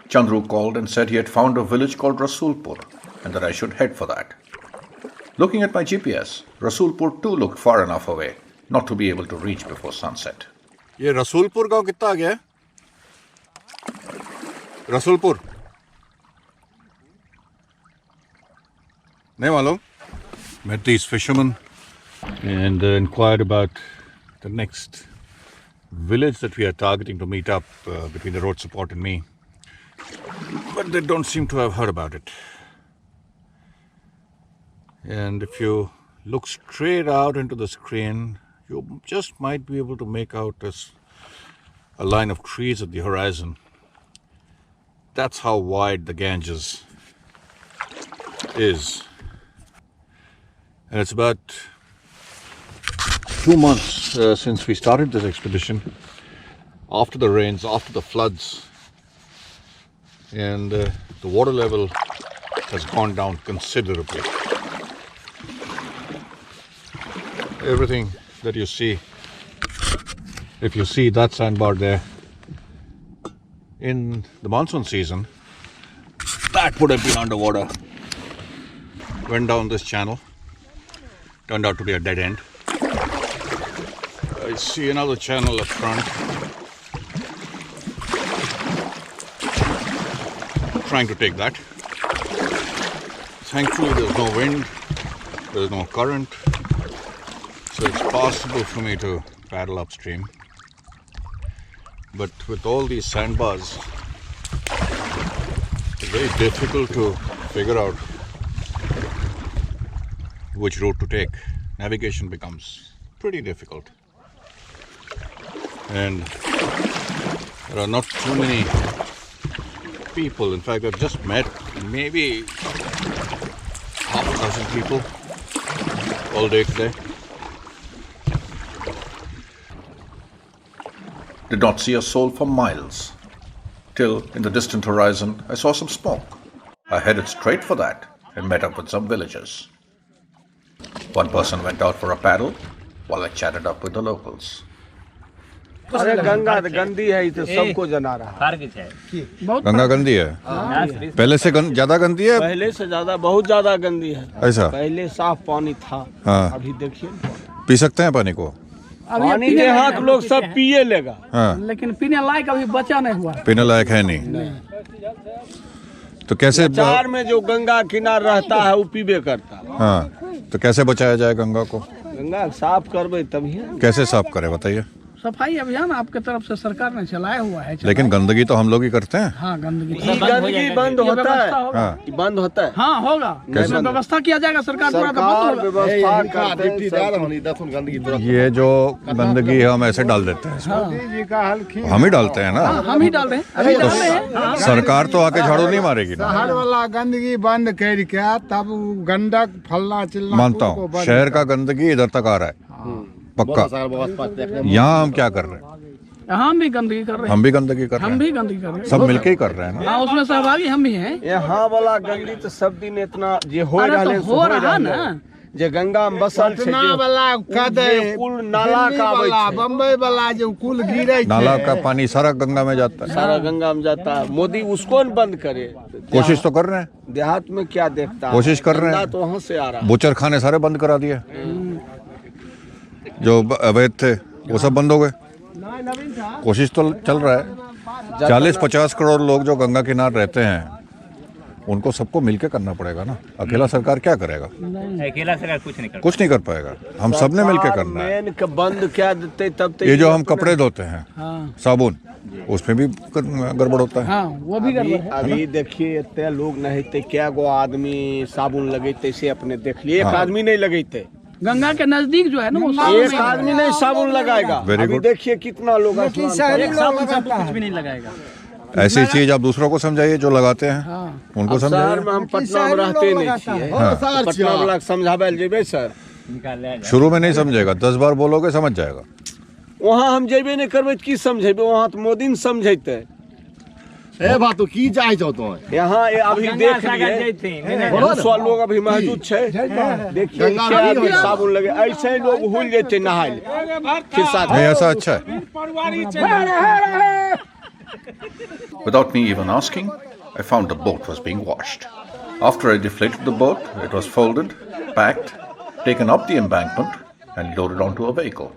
Chandru called and said he had found a village called Rasulpur and that I should head for that. Looking at my GPS, Rasulpur too looked far enough away not to be able to reach before sunset. ये रसूलपुर गांव कितना आ गया है? रसूलपुर नहीं मालूम. Met these fishermen and inquired about the next village that we are targeting to meet up between the road support and me. But they don't seem to have heard about it. And if you look straight out into the screen, you just might be able to make out a line of trees at the horizon. That's how wide the Ganges is. And it's about 2 months since we started this expedition, after the rains, after the floods, and the water level has gone down considerably. Everything that you see, if you see that sandbar there, in the monsoon season, that would have been underwater. Went down this channel, turned out to be a dead end. I see another channel up front. Trying to take that. Thankfully there's no wind, there's no current, so it's possible for me to paddle upstream. But with all these sandbars, it's very difficult to figure out which route to take. Navigation becomes pretty difficult. And there are not too many people. In fact, I've just met maybe half a dozen people all day today. Did not see a soul for miles, till in the distant horizon I saw some smoke. I headed straight for that and met up with some villagers. One person went out for a paddle while I chatted up with the locals. अरे गंगा गंदी है इसे सबको जना रहा गंगा गंदी है पहले से ज्यादा गंदी है पहले से ज्यादा बहुत ज्यादा गंदी है ऐसा पहले साफ पानी था हाँ अभी देखिए पी सकते हैं पानी को पानी के हाथ लोग सब पिए लेगा हाँ लेकिन पीने लायक अभी बचा नहीं हुआ पीने लायक है नहीं तो कैसे चार में जो गंगा किनार रहता है वो पीबे करता हाँ तो कैसे बचाया जाए गंगा को गंगा साफ करबे तभी कैसे साफ करें बताइए सफाई अभियान आपके तरफ से सरकार ने चलाया हुआ है लेकिन गंदगी तो हम लोग ही करते हैं हाँ गंदगी गंदगी बंद होता है हाँ बंद होता है हाँ होगा कैसे? व्यवस्था किया जाएगा सरकार द्वारा तो बंद होगा ये जो गंदगी है हम ऐसे डाल देते हैं हम ही डालते हैं ना हम ही डाल रहे हैं अभी डाल रहे हैं सरकार तो आके झाड़ू नहीं मारेगी ना शहर वाला गंदगी बंद करके तब गंडक फलना चिल्ला मानता हूँ शहर का गंदगी इधर तक आ रहा है पक्का यहाँ हम क्या कर रहे हैं हम भी गंदगी कर रहे हैं हम भी गंदगी कर रहे हम हैं भी गंदगी कर रहे हैं सब मिलके ही कर रहे हैं ना हाँ उसमें सहभागी हम भी हैं यहाँ वाला गंदगी तो सब दिन इतना जे हो अरे तो हो रहा ना जे गंगा में बसल छै जे कुल नाला का आबै छै बम्बई वाला जो कुल गिरे नाला का पानी सारा गंगा में जाता है सारा गंगा में जाता है मोदी उसको न बंद करे कोशिश तो कर रहे हैं देहात में क्या देखता है कोशिश कर रहे हैं तो वहाँ से आ रहा है बुचर खाने सारे बंद करा दिए जो अवैध थे वो सब बंद हो गए कोशिश तो चल रहा है 40-50 करोड़ लोग जो गंगा किनारे रहते हैं उनको सबको मिलके करना पड़ेगा ना अकेला सरकार क्या करेगा अकेला सरकार कुछ नहीं कर पाएगा हम सब ने मिलके करना है मेन के बंद क्या देते तब ये जो हम कपड़े धोते हैं साबुन उसमें भी गड़बड़ होता है हाँ वो भी गड़बड़ है अभी देखिए इतने लोग नहीं क्या गो आदमी साबुन लगेते से अपने देख लिए एक आदमी नहीं लगेते गंगा के नजदीक जो है ना वो एक आदमी नहीं साबुन लगाएगा अभी देखिए कितना लोग कुछ भी नहीं लगाएगा ऐसी चीज आप दूसरों को समझाइए जो लगाते हैं उनको समझाइए में हम पटना में रहते नहीं छिए पटना वाला समझावे जेबे सर शुरू में नहीं समझेगा 10 बार बोलोगे समझ जाएगा वहाँ हम जेबे नहीं करबे की समझेबे वहाँ तो मोदी ने समझेते बात तो की जाए तो यहाँ अभी देख लिए बहुत सौ लोग अभी मौजूद छे देखिए क्या साबुन लगे ऐसे ही लोग भूल जाते नहाए नहीं ऐसा अच्छा है Without me even asking, I found the boat was being washed. After I deflated the boat, it was folded, packed, taken up the embankment and loaded onto a vehicle,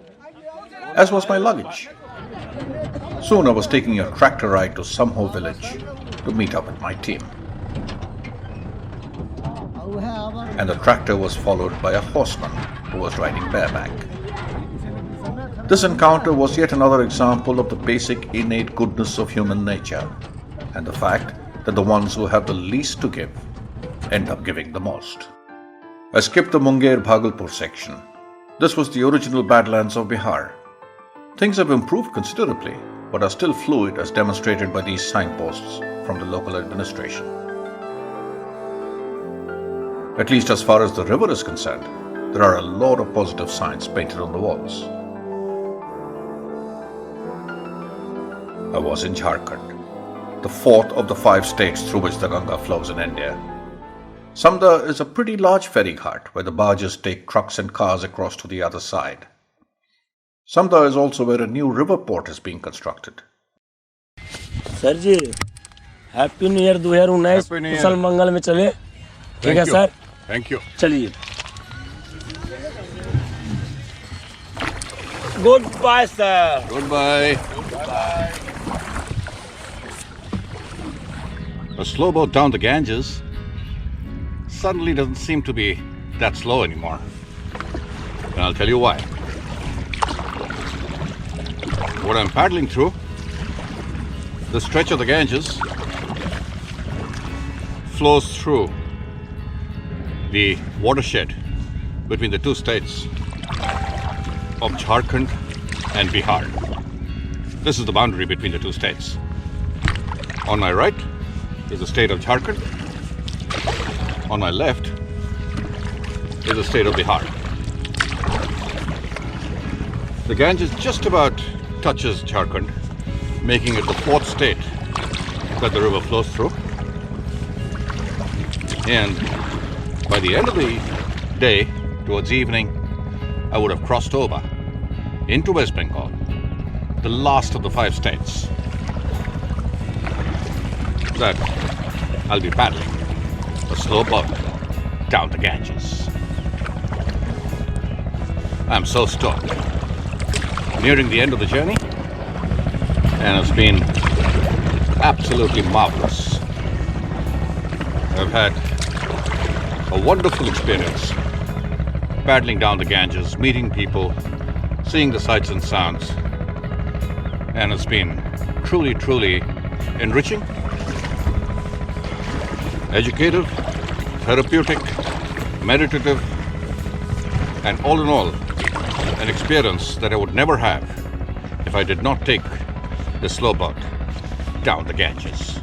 as was my luggage. Soon I was taking a tractor ride to Samho village to meet up with my team. And the tractor was followed by a horseman who was riding bareback. This encounter was yet another example of the basic innate goodness of human nature and the fact that the ones who have the least to give end up giving the most. I skipped the Munger-Bhagalpur section. This was the original Badlands of Bihar. Things have improved considerably, but are still fluid as demonstrated by these signposts from the local administration. At least as far as the river is concerned, there are a lot of positive signs painted on the walls. I was in Jharkhand, the fourth of the 5 states through which the Ganga flows in India. Samda is a pretty large ferry ghat where the barges take trucks and cars across to the other side. Samda is also where a new river port is being constructed. Sir ji happy new year 2019 कुशल मंगल में चले ठीक है sir thank you चलिए good bye sir good bye A slow boat down the Ganges suddenly doesn't seem to be that slow anymore. And I'll tell you why. What I'm paddling through, the stretch of the Ganges flows through the watershed between the 2 states of Jharkhand and Bihar. This is the boundary between the 2 states. On my right is the state of Jharkhand. On my left is the state of Bihar. The Ganges just about touches Jharkhand, making it the 4th state that the river flows through. And by the end of the day, towards evening, I would have crossed over into West Bengal, the last of the 5 states that I'll be paddling a slow boat down the Ganges. I'm so stoked. Nearing the end of the journey, and it's been absolutely marvelous. I've had a wonderful experience paddling down the Ganges, meeting people, seeing the sights and sounds, and it's been truly, truly enriching, educative, therapeutic, meditative, and all in all, an experience that I would never have if I did not take the slow boat down the Ganges.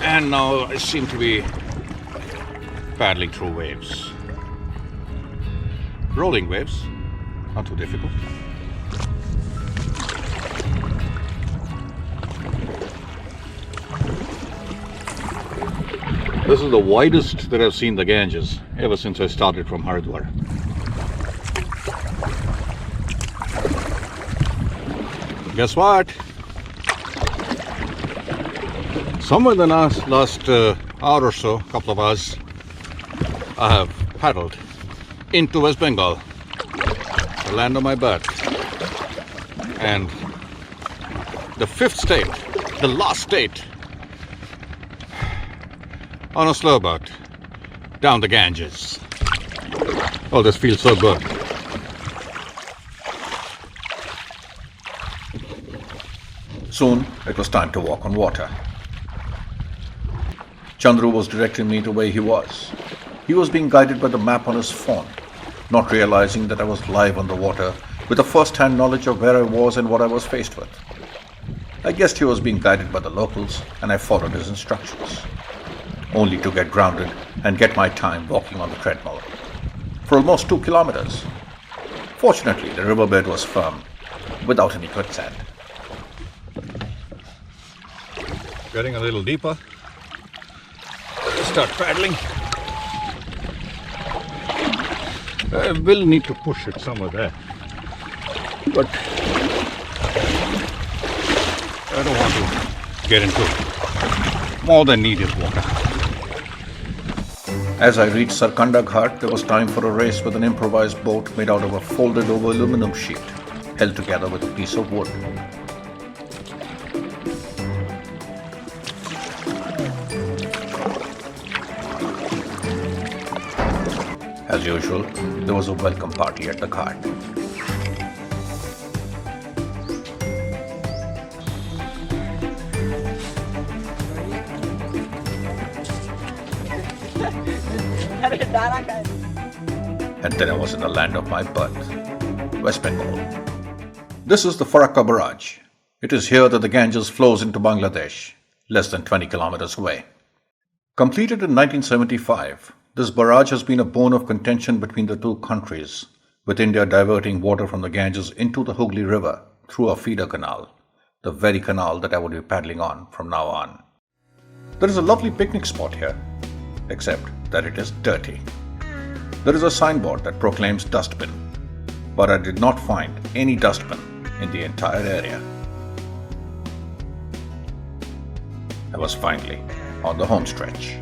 And now I seem to be paddling through waves. Rolling waves, not too difficult. This is the widest that I've seen the Ganges ever since I started from Haridwar. Guess what? Somewhere in the last hour or so, couple of hours, I have paddled into West Bengal, the land of my birth, and the 5th state, the last state, on a slow boat down the Ganges. Oh, this feels so good. Soon, it was time to walk on water. Chandru was directing me to where he was. He was being guided by the map on his phone, not realizing that I was live on the water with a first-hand knowledge of where I was and what I was faced with. I guessed he was being guided by the locals, and I followed his instructions, only to get grounded and get my time walking on the treadmill for almost 2 kilometers. Fortunately, the riverbed was firm, without any quicksand. Getting a little deeper. Start paddling. I will need to push it somewhere there, but I don't want to get into more than needed water. As I reached Sarkanda Ghat, there was time for a race with an improvised boat made out of a folded over aluminum sheet, held together with a piece of wood. As usual, there was a welcome party at the ghat. And then I was in the land of my birth, West Bengal. This is the Farakka Barrage. It is here that the Ganges flows into Bangladesh, less than 20 kilometers away. Completed in 1975, this barrage has been a bone of contention between the two countries, with India diverting water from the Ganges into the Hooghly River through a feeder canal, the very canal that I would be paddling on from now on. There is a lovely picnic spot here, except that it is dirty. There is a signboard that proclaims dustbin, but I did not find any dustbin in the entire area. I was finally on the home stretch.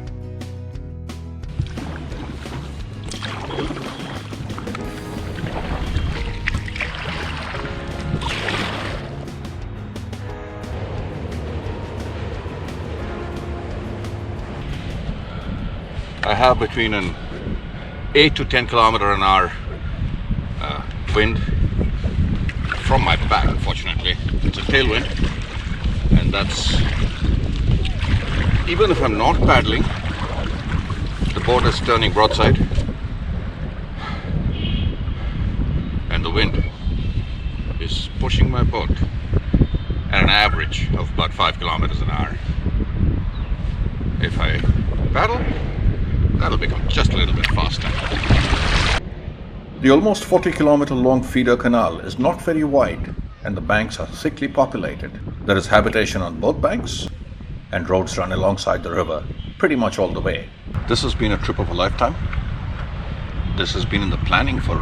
I have between an 8 to 10 kilometer an hour wind from my back. Unfortunately, it's a tailwind, and that's even if I'm not paddling, the boat is turning broadside and the wind is pushing my boat at an average of about 5 kilometers an hour. If I paddle, that'll become just a little bit faster. The almost 40-kilometer long feeder canal is not very wide, and the banks are thickly populated. There is habitation on both banks, and roads run alongside the river pretty much all the way. This has been a trip of a lifetime. This has been in the planning for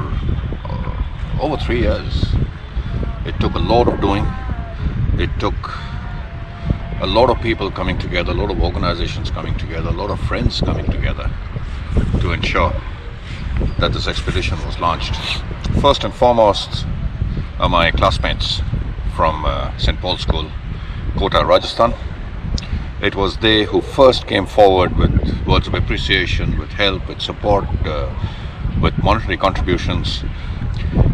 over 3 years. It took a lot of doing. It took a lot of people coming together, a lot of organizations coming together, a lot of friends coming together to ensure that this expedition was launched. First and foremost are my classmates from St. Paul's School, Kota, Rajasthan. It was they who first came forward with words of appreciation, with help, with support, with monetary contributions,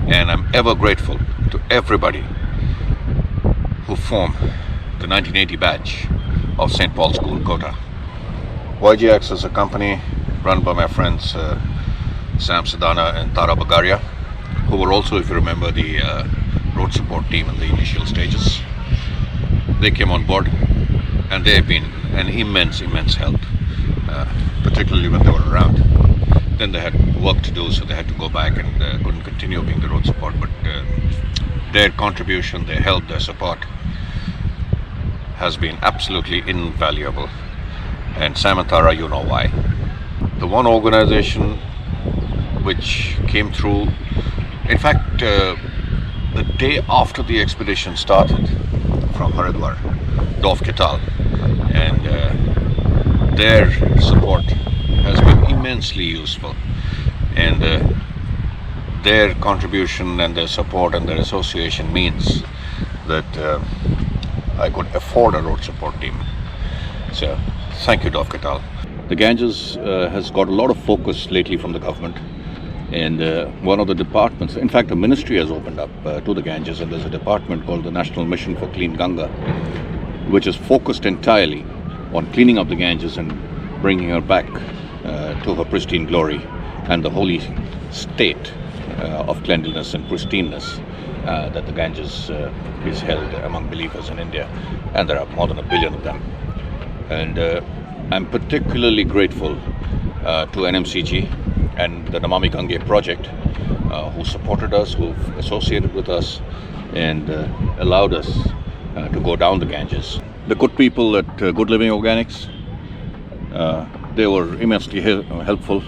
and I'm ever grateful to everybody who formed the 1980 batch of St. Paul's School, Kota. YGX is a company run by my friends Sam Sadana and Tara Bagaria, who were also, if you remember, the road support team in the initial stages. They came on board, and they have been an immense help, particularly when they were around. Then they had work to do, so they had to go back and couldn't continue being the road support, but their contribution, their help, their support has been absolutely invaluable. And Sam and Tara, you know why. The one organization which came through, in fact, the day after the expedition started from Haridwar, Dolph Ketal, and their support has been immensely useful, and their contribution and their support and their association means that I could afford a road support team. So thank you, Dolph Ketal. The Ganges has got a lot of focus lately from the government, and one of the departments, in fact a ministry has opened up to the Ganges, and there's a department called the National Mission for Clean Ganga, which is focused entirely on cleaning up the Ganges and bringing her back to her pristine glory and the holy state of cleanliness and pristineness that the Ganges is held among believers in India, and there are more than 1 billion of them. And I'm particularly grateful to NMCG and the Namami Gange project, who supported us, who've associated with us, and allowed us to go down the Ganges. The good people at Good Living Organics, they were immensely helpful,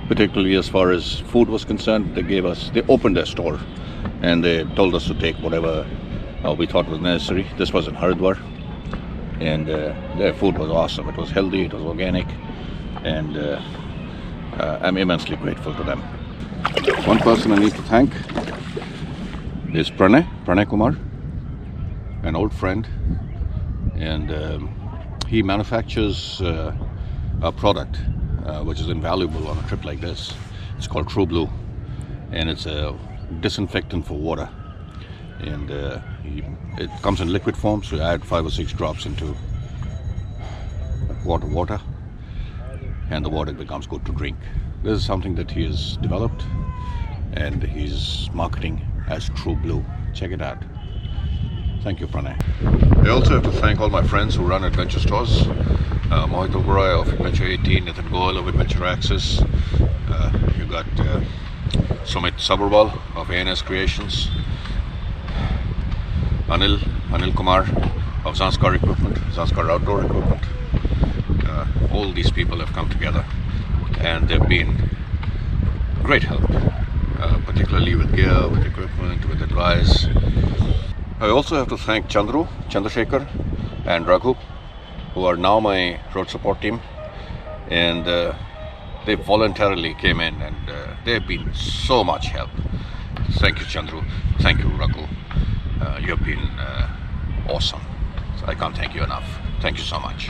particularly as far as food was concerned. They opened their store, and they told us to take whatever we thought was necessary. This was in Haridwar, and their food was awesome. It was healthy, it was organic, and I'm immensely grateful to them. One person I need to thank is Pranay Kumar, an old friend, and he manufactures a product which is invaluable on a trip like this. It's called True Blue, and it's a disinfectant for water, and it comes in liquid form, so you add 5 or 6 drops into water, and the water becomes good to drink. This is something that he has developed, and he's marketing as True Blue. Check it out. Thank you, Pranay. I also have to thank all my friends who run adventure stores, Mohit Oberoi of Adventure 18, Nathan Goel of Adventure Access. You got Sumit Sabharwal of ANS Creations. Anil Kumar of Zanskar Equipment, Zanskar Outdoor Equipment. All these people have come together and they've been great help, particularly with gear, with equipment, with advice. I also have to thank Chandrasekhar and Raghu, who are now my road support team, and they voluntarily came in and they've been so much help. Thank you, Chandru. Thank you, Raghu. You've been awesome. So I can't thank you enough. Thank you so much.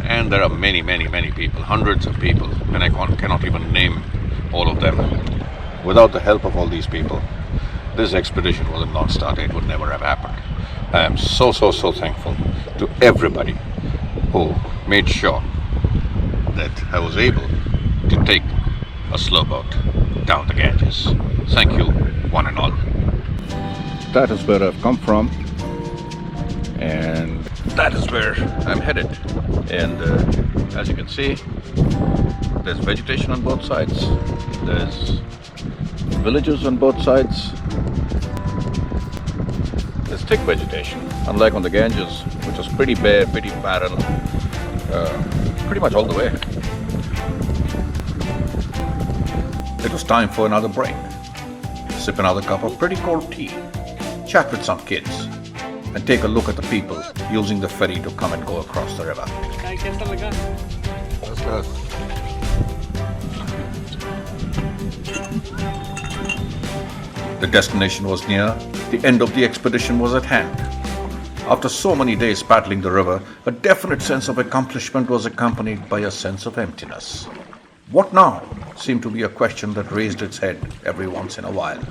And there are many, many, many people, hundreds of people, and I cannot even name all of them. Without the help of all these people, this expedition was a non-starter. It would never have happened. I am so thankful to everybody who made sure that I was able to take a slow boat down the Ganges. Thank you, one and all. That is where I've come from, and that is where I'm headed. And as you can see, there's vegetation on both sides. There's villages on both sides. There's thick vegetation, unlike on the Ganges, which was pretty bare, pretty barren, pretty much all the way. It was time for another break. Sip another cup of pretty cold tea, chat with some kids, and take a look at the people using the ferry to come and go across the river. The destination was near, the end of the expedition was at hand. After so many days paddling the river, a definite sense of accomplishment was accompanied by a sense of emptiness. What now? Seemed to be a question that raised its head every once in a while.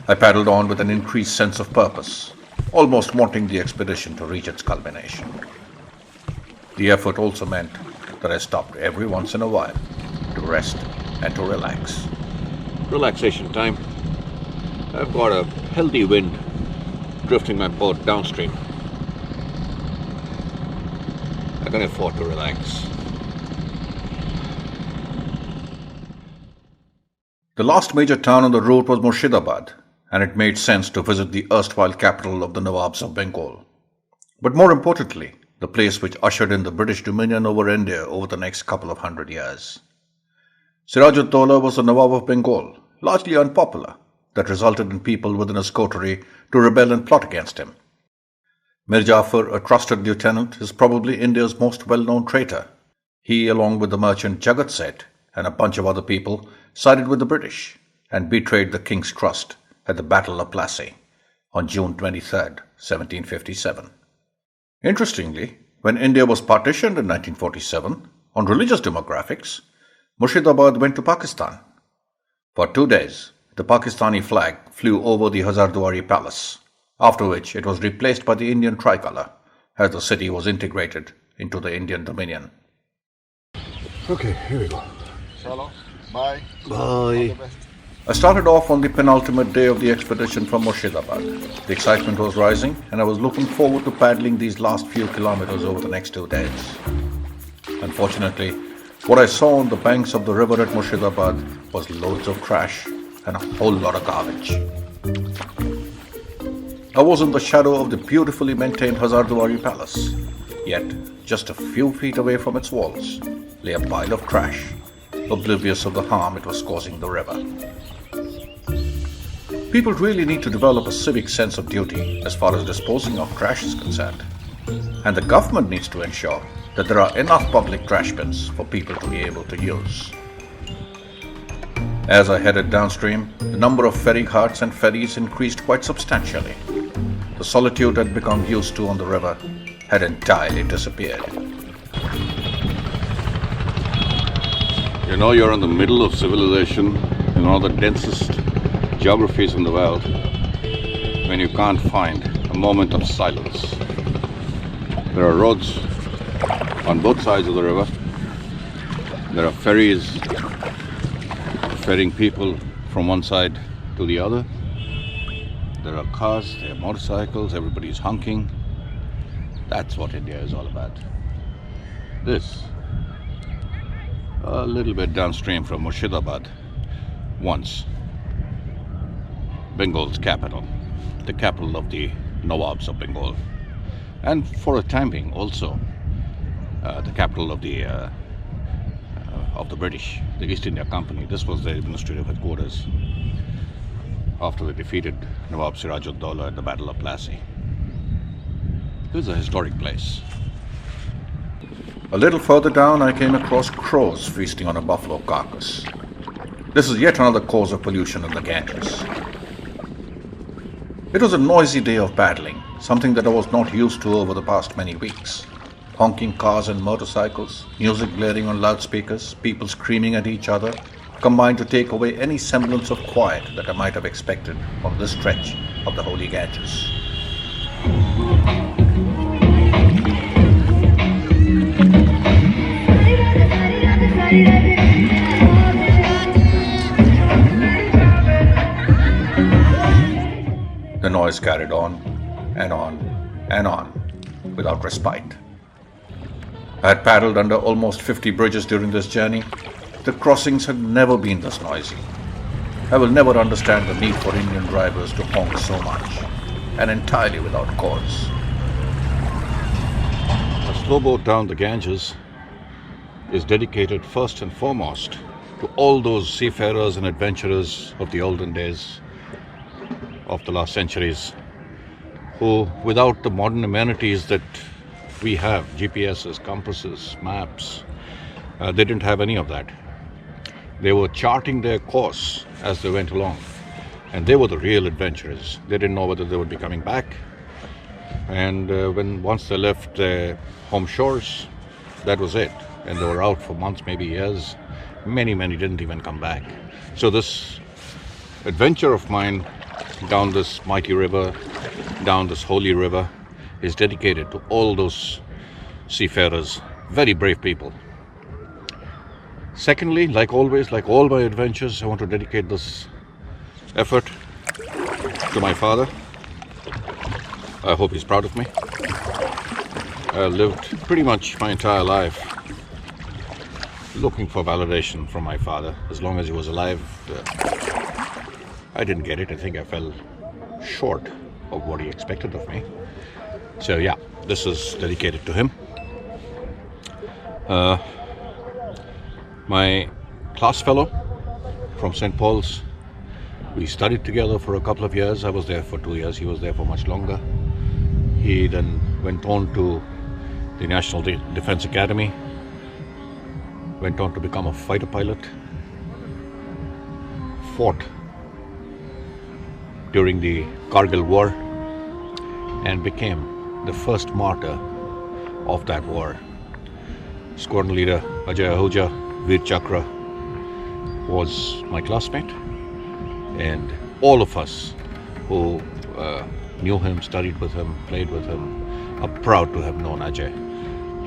I paddled on with an increased sense of purpose, almost wanting the expedition to reach its culmination. The effort also meant that I stopped every once in a while to rest and to relax. Relaxation time. I've got a healthy wind drifting my boat downstream. I can afford to relax. The last major town on the route was Murshidabad, and it made sense to visit the erstwhile capital of the Nawabs of Bengal. But more importantly, the place which ushered in the British dominion over India over the next couple of 100 years. Siraj-ud-Dawla was the Nawab of Bengal, largely unpopular, that resulted in people within his coterie to rebel and plot against him. Mir Jafar, a trusted lieutenant, is probably India's most well-known traitor. He, along with the merchant Jagat Seth and a bunch of other people, sided with the British and betrayed the king's trust at the Battle of Plassey on June 23, 1757. Interestingly, when India was partitioned in 1947, on religious demographics, Murshidabad went to Pakistan. For 2 days, the Pakistani flag flew over the Hazardwari Palace, after which it was replaced by the Indian tricolour as the city was integrated into the Indian Dominion. Okay, here we go. Chalo, bye. Bye. I started off on the penultimate day of the expedition from Murshidabad. The excitement was rising, and I was looking forward to paddling these last few kilometers over the next 2 days. Unfortunately, what I saw on the banks of the river at Murshidabad was loads of trash and a whole lot of garbage. I was in the shadow of the beautifully maintained Hazardwari Palace, yet just a few feet away from its walls lay a pile of trash, oblivious of the harm it was causing the river. People really need to develop a civic sense of duty as far as disposing of trash is concerned, and the government needs to ensure that there are enough public trash bins for people to be able to use. As I headed downstream, the number of ferry carts and ferries increased quite substantially. The solitude I'd become used to on the river had entirely disappeared. You know, you're in the middle of civilization in one of the densest geographies in the world when you can't find a moment of silence. There are roads on both sides of the river. There are ferries ferrying people from one side to the other. There are cars, there are motorcycles, everybody's honking. That's what India is all about. this, a little bit downstream from Murshidabad, once Bengal's capital, the capital of the Nawabs of Bengal, and for a time being also the capital of the British, the East India Company. This was their administrative headquarters after they defeated Nawab Siraj-ud-Dawla at the Battle of Plassey. This is a historic place. A little further down, I came across crows feasting on a buffalo carcass. This is yet another cause of pollution in the Ganges. It was a noisy day of paddling, something that I was not used to over the past many weeks. Honking cars and motorcycles, music blaring on loudspeakers, people screaming at each other, combined to take away any semblance of quiet that I might have expected on this stretch of the holy Ganges. The noise carried on and on and on without respite. I had paddled under almost 50 bridges during this journey. The crossings had never been this noisy. I will never understand the need for Indian drivers to honk so much, and entirely without cause. A slow boat down the Ganges is dedicated first and foremost to all those seafarers and adventurers of the olden days, of the last centuries, who, without the modern amenities that we have, GPSs, compasses, maps, they didn't have any of that. They were charting their course as they went along, and they were the real adventurers. They didn't know whether they would be coming back, and once they left their home shores, that was it, and they were out for months, maybe years. Many didn't even come back. So this adventure of mine down this mighty river, down this holy river, is dedicated to all those seafarers, very brave people. Secondly, like always, like all my adventures, I want to dedicate this effort to my father. I hope he's proud of me. I lived pretty much my entire life looking for validation from my father. As long as he was alive, I didn't get it. I think I fell short of what he expected of me. So yeah, this is dedicated to him. My class fellow from St. Paul's, we studied together for a couple of years. I was there for 2 years. He was there for much longer. He then went on to the National Defense Academy, went on to become a fighter pilot, fought during the Kargil War, and became the first martyr of that war. Squadron leader Ajay Ahuja, Veer Chakra, was my classmate, and all of us who knew him, studied with him, played with him, are proud to have known Ajay.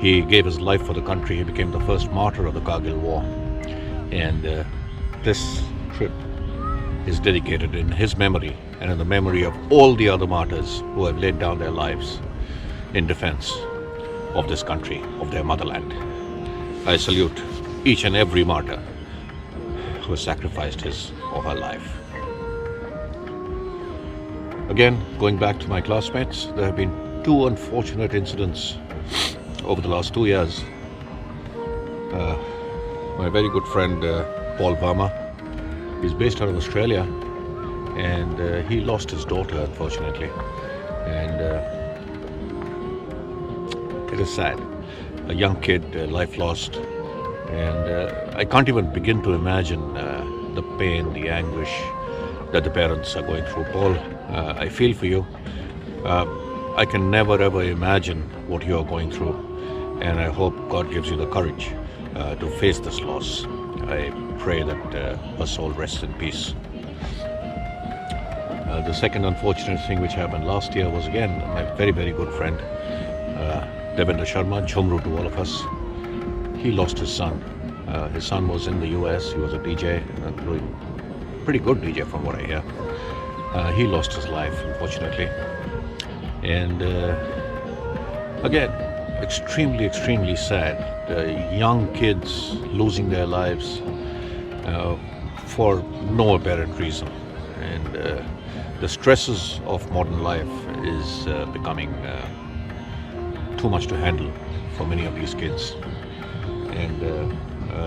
He gave his life for the country. He became the first martyr of the Kargil War, and this trip is dedicated in his memory and in the memory of all the other martyrs who have laid down their lives in defense of this country, of their motherland. I salute each and every martyr who has sacrificed his or her life. Again, going back to my classmates, there have been 2 unfortunate incidents over the last 2 years. My very good friend Paul Verma, he's based out of Australia, and he lost his daughter, unfortunately, and it is sad. A young kid, life lost, and I can't even begin to imagine the pain, the anguish that the parents are going through. Paul, I feel for you. I can never ever imagine what you are going through, and I hope God gives you the courage to face this loss. I pray that her soul rests in peace. The second unfortunate thing which happened last year was again my very, very good friend, Devendra Sharma, Jhumru to all of us. He lost his son. His son was in the US. He was a DJ, doing pretty good DJ from what I hear. He lost his life, unfortunately. And again, extremely, extremely sad. Young kids losing their lives for no apparent reason. And the stresses of modern life is becoming too much to handle for many of these kids. And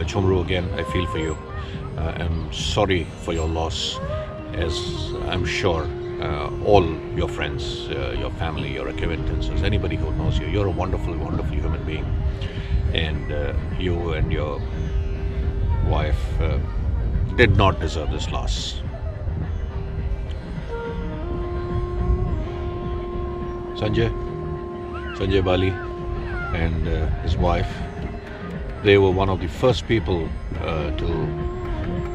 Chomru, again, I feel for you. I'm sorry for your loss, as I'm sure all your friends, your family, your acquaintances, anybody who knows you, you're a wonderful, wonderful human being. And you and your wife did not deserve this loss. Sanjay Bali and his wife, they were one of the first people to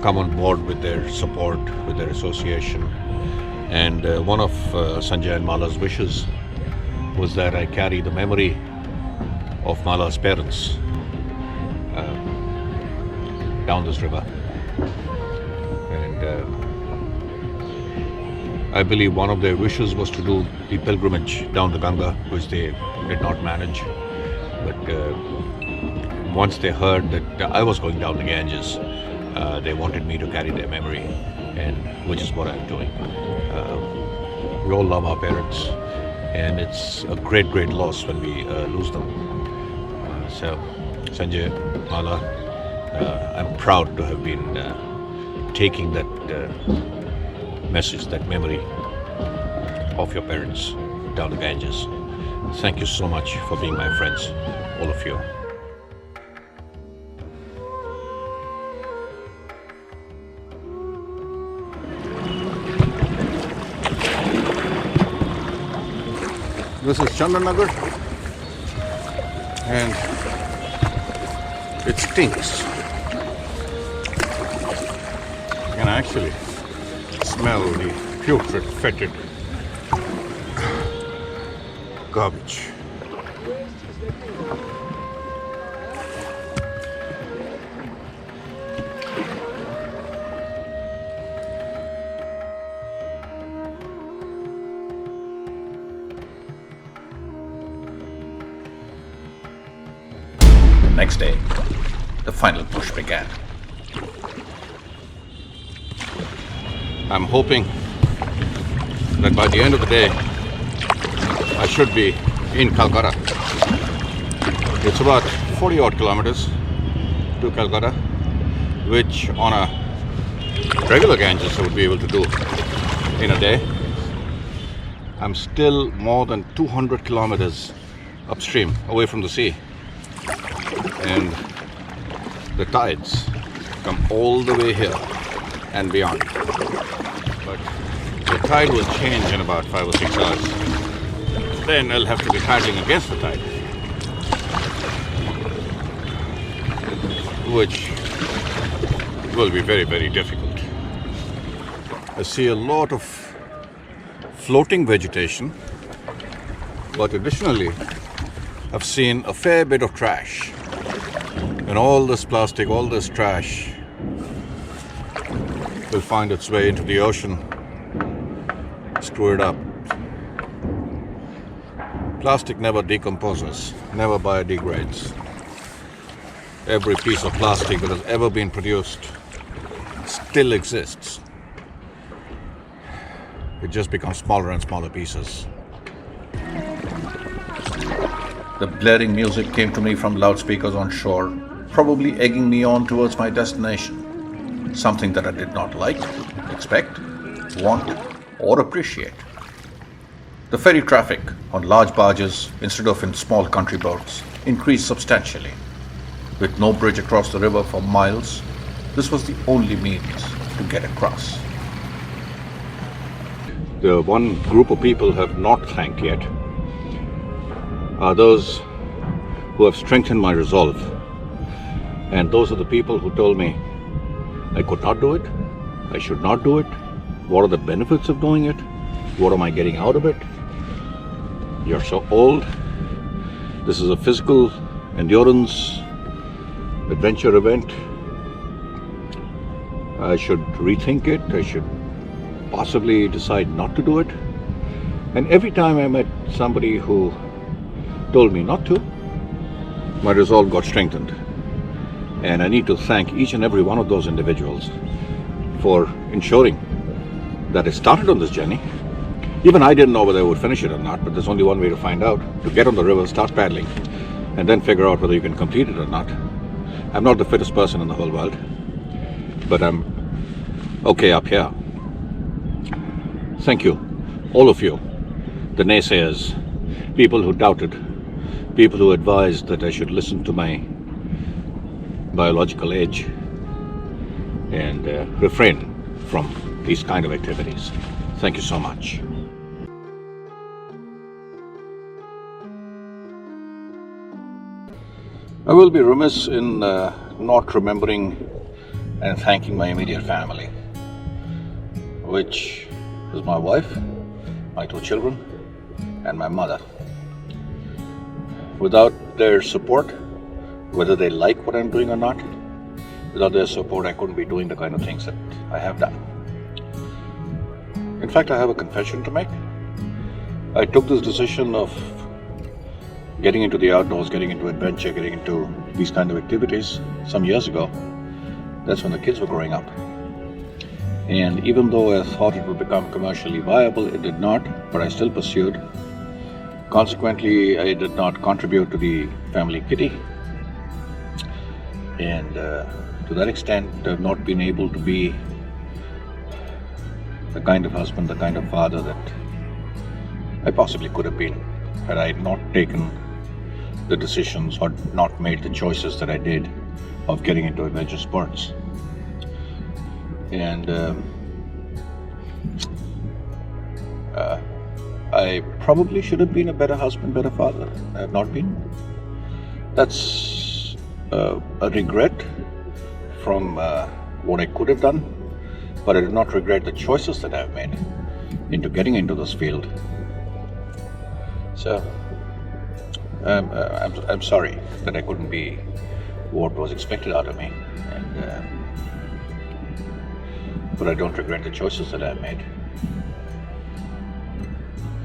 come on board with their support, with their association. And one of Sanjay and Mala's wishes was that I carry the memory of Mala's parents down this river. And I believe one of their wishes was to do the pilgrimage down the Ganga, which they did not manage. But once they heard that I was going down the Ganges, they wanted me to carry their memory, and which is what I'm doing. We all love our parents, and it's a great, great loss when we lose them. So, Sanjay, Mala, I'm proud to have been taking that message, that memory of your parents down the Ganges. Thank you so much for being my friends, all of you. This is Chandan Nagar, and it stinks. You can actually smell the putrid, fetid garbage. Next day, the final push began. I'm hoping that by the end of the day, I should be in Calcutta. It's about 40 odd kilometers to Calcutta, which on a regular Ganges I would be able to do in a day. I'm still more than 200 kilometers upstream, away from the sea. And the tides come all the way here and beyond. But the tide will change in about 5 or 6 hours. Then I'll have to be paddling against the tide, which will be very, very difficult. I see a lot of floating vegetation, but additionally I've seen a fair bit of trash. And all this plastic, all this trash will find its way into the ocean, screw it up. Plastic never decomposes, never biodegrades. Every piece of plastic that has ever been produced still exists. It just becomes smaller and smaller pieces. The blaring music came to me from loudspeakers on shore, probably egging me on towards my destination. Something that I did not like, expect, want, or appreciate. The ferry traffic on large barges instead of in small country boats increased substantially. With no bridge across the river for miles, this was the only means to get across. The one group of people have not thanked yet are those who have strengthened my resolve. And those are the people who told me I could not do it, I should not do it, what are the benefits of doing it, what am I getting out of it? You're so old, this is a physical endurance adventure event, I should rethink it, I should possibly decide not to do it. And every time I met somebody who told me not to, my resolve got strengthened. And I need to thank each and every one of those individuals for ensuring that I started on this journey. Even I didn't know whether I would finish it or not, but there's only one way to find out: to get on the river, start paddling, and then figure out whether you can complete it or not. I'm not the fittest person in the whole world, but I'm okay up here. Thank you, all of you, the naysayers, people who doubted, people who advised that I should listen to my biological age and refrain from these kind of activities. Thank you so much. I will be remiss in not remembering and thanking my immediate family, which is my wife, my 2 children, and my mother. Without their support, whether they like what I'm doing or not, without their support, I couldn't be doing the kind of things that I have done. In fact, I have a confession to make. I took this decision of getting into the outdoors, getting into adventure, getting into these kind of activities some years ago. That's when the kids were growing up. And even though I thought it would become commercially viable, it did not, but I still pursued. Consequently, I did not contribute to the family kitty. And to that extent, I've not been able to be the kind of husband, the kind of father that I possibly could have been had I not taken the decisions or not made the choices that I did of getting into adventure sports. And I probably should have been a better husband, better father. I have not been. That's a regret from what I could have done, but I do not regret the choices that I've made into getting into this field. So I'm sorry that I couldn't be what was expected out of me, and but I don't regret the choices that I've made.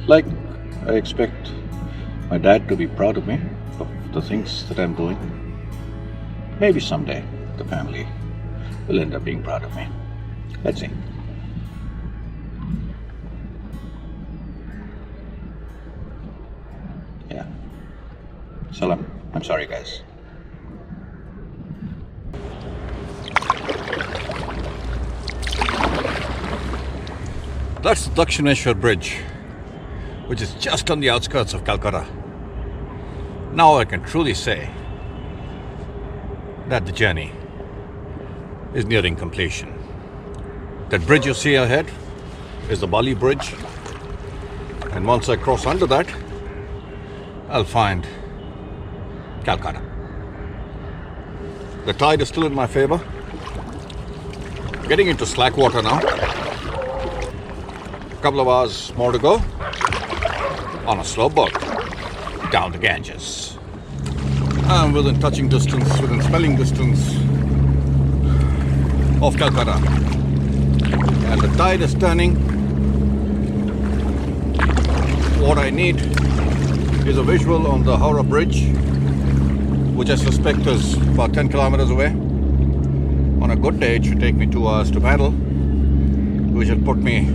Like, I expect my dad to be proud of me, of the things that I'm doing. Maybe someday the family will end up being proud of me. Let's see. Yeah. Salam. I'm sorry, guys. That's the Dakshineshwar Bridge, which is just on the outskirts of Calcutta. Now I can truly say that the journey is nearing completion. That bridge you see ahead is the Bali Bridge, and once I cross under that, I'll find Calcutta. The tide is still in my favor. Getting into slack water now. A couple of hours more to go on a slow boat down the Ganges. I'm within touching distance, within smelling distance of Calcutta. And the tide is turning. What I need is a visual on the Howrah Bridge, which I suspect is about 10 kilometers away. On a good day, it should take me 2 hours to paddle, which will put me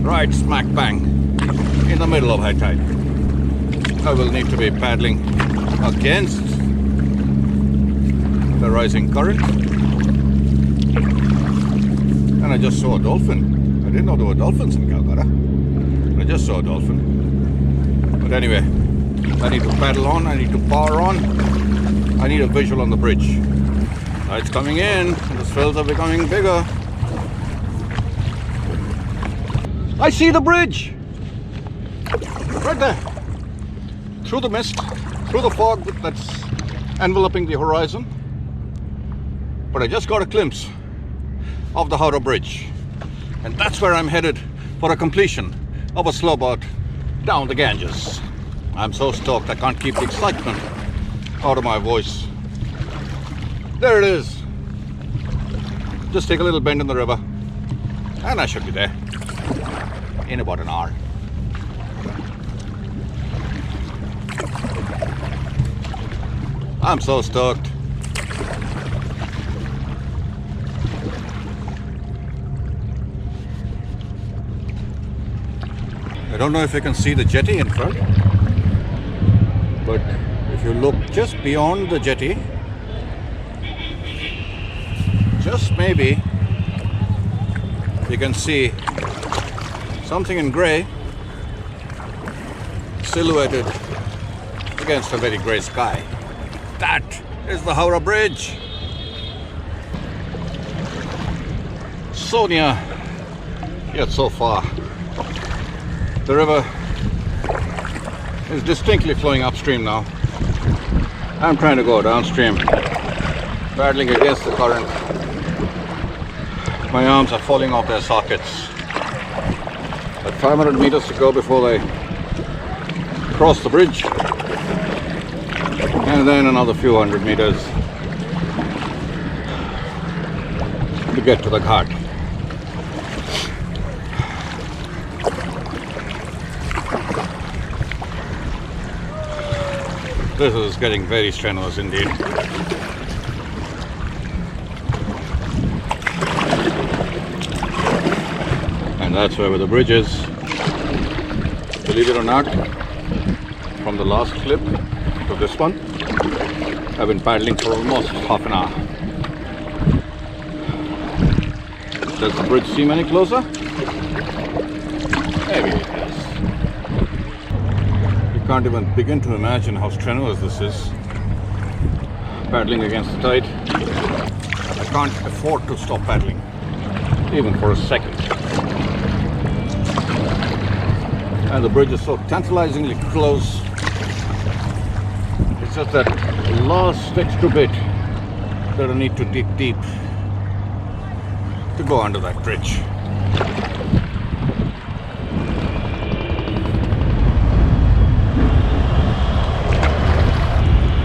right smack bang in the middle of high tide. I will need to be paddling against the rising current. And I just saw a dolphin. I didn't know there were dolphins in Calcutta. I just saw a dolphin. But anyway, I need to paddle on, I need to power on, I need a visual on the bridge. Tide's coming in, the swells are becoming bigger. I see the bridge! Right there. Through the mist, through the fog that's enveloping the horizon. But I just got a glimpse of the Howrah Bridge. And that's where I'm headed for a completion of a slow boat down the Ganges. I'm so stoked I can't keep the excitement out of my voice. There it is. Just take a little bend in the river and I should be there in about an hour. I'm so stoked. I don't know if you can see the jetty in front, but if you look just beyond the jetty, just maybe you can see something in grey silhouetted against a very grey sky. That is the Howrah Bridge. So near, yet so far. The river is distinctly flowing upstream now. I'm trying to go downstream, paddling against the current. My arms are falling off their sockets. But 500 meters to go before they cross the bridge. And then another few hundred meters to get to the ghat. This is getting very strenuous indeed. And that's where the bridge is. Believe it or not, from the last clip to this one, I've been paddling for almost half an hour. Does the bridge seem any closer? Maybe it does. You can't even begin to imagine how strenuous this is. Paddling against the tide. I can't afford to stop paddling, even for a second. And the bridge is so tantalizingly close. It's just that last extra bit that I need to dig deep to go under that bridge.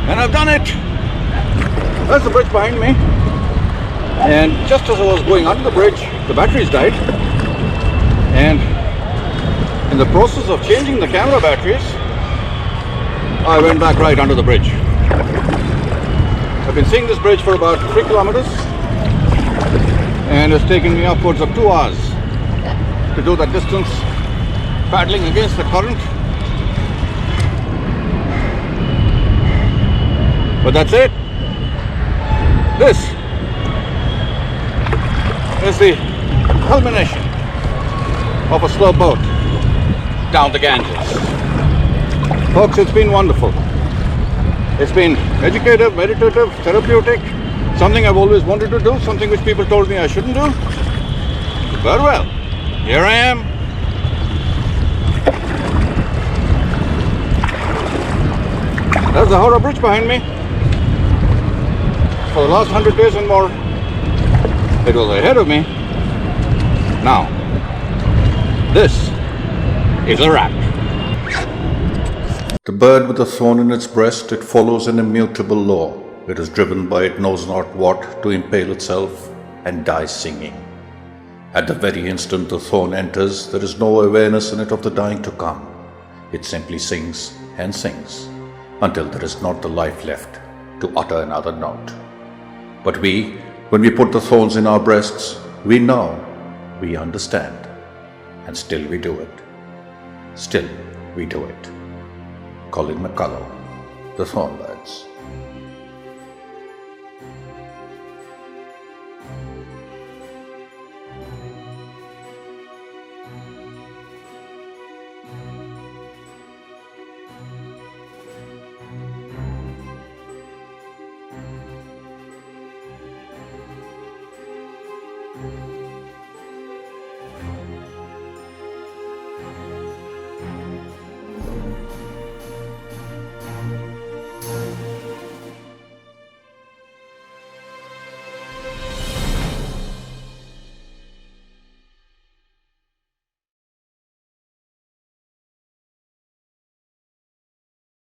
And I've done it! There's the bridge behind me. And just as I was going under the bridge, the batteries died. And in the process of changing the camera batteries, I went back right under the bridge. I've been seeing this bridge for about 3 kilometers, and it's taken me upwards of 2 hours to do that distance, paddling against the current. But that's it. This is the culmination of a slow boat down the Ganges. Folks, it's been wonderful. It's been educative, meditative, therapeutic, something I've always wanted to do, something which people told me I shouldn't do. But well, here I am. There's the Howrah Bridge behind me. For the last 100 days and more, it was ahead of me. Now, this is a wrap. The bird with the thorn in its breast, it follows an immutable law. It is driven by it knows not what to impale itself and dies singing. At the very instant the thorn enters, there is no awareness in it of the dying to come. It simply sings and sings until there is not the life left to utter another note. But we, when we put the thorns in our breasts, we know, we understand, and still we do it. Still we do it. Colin McCullough, The Thornbird.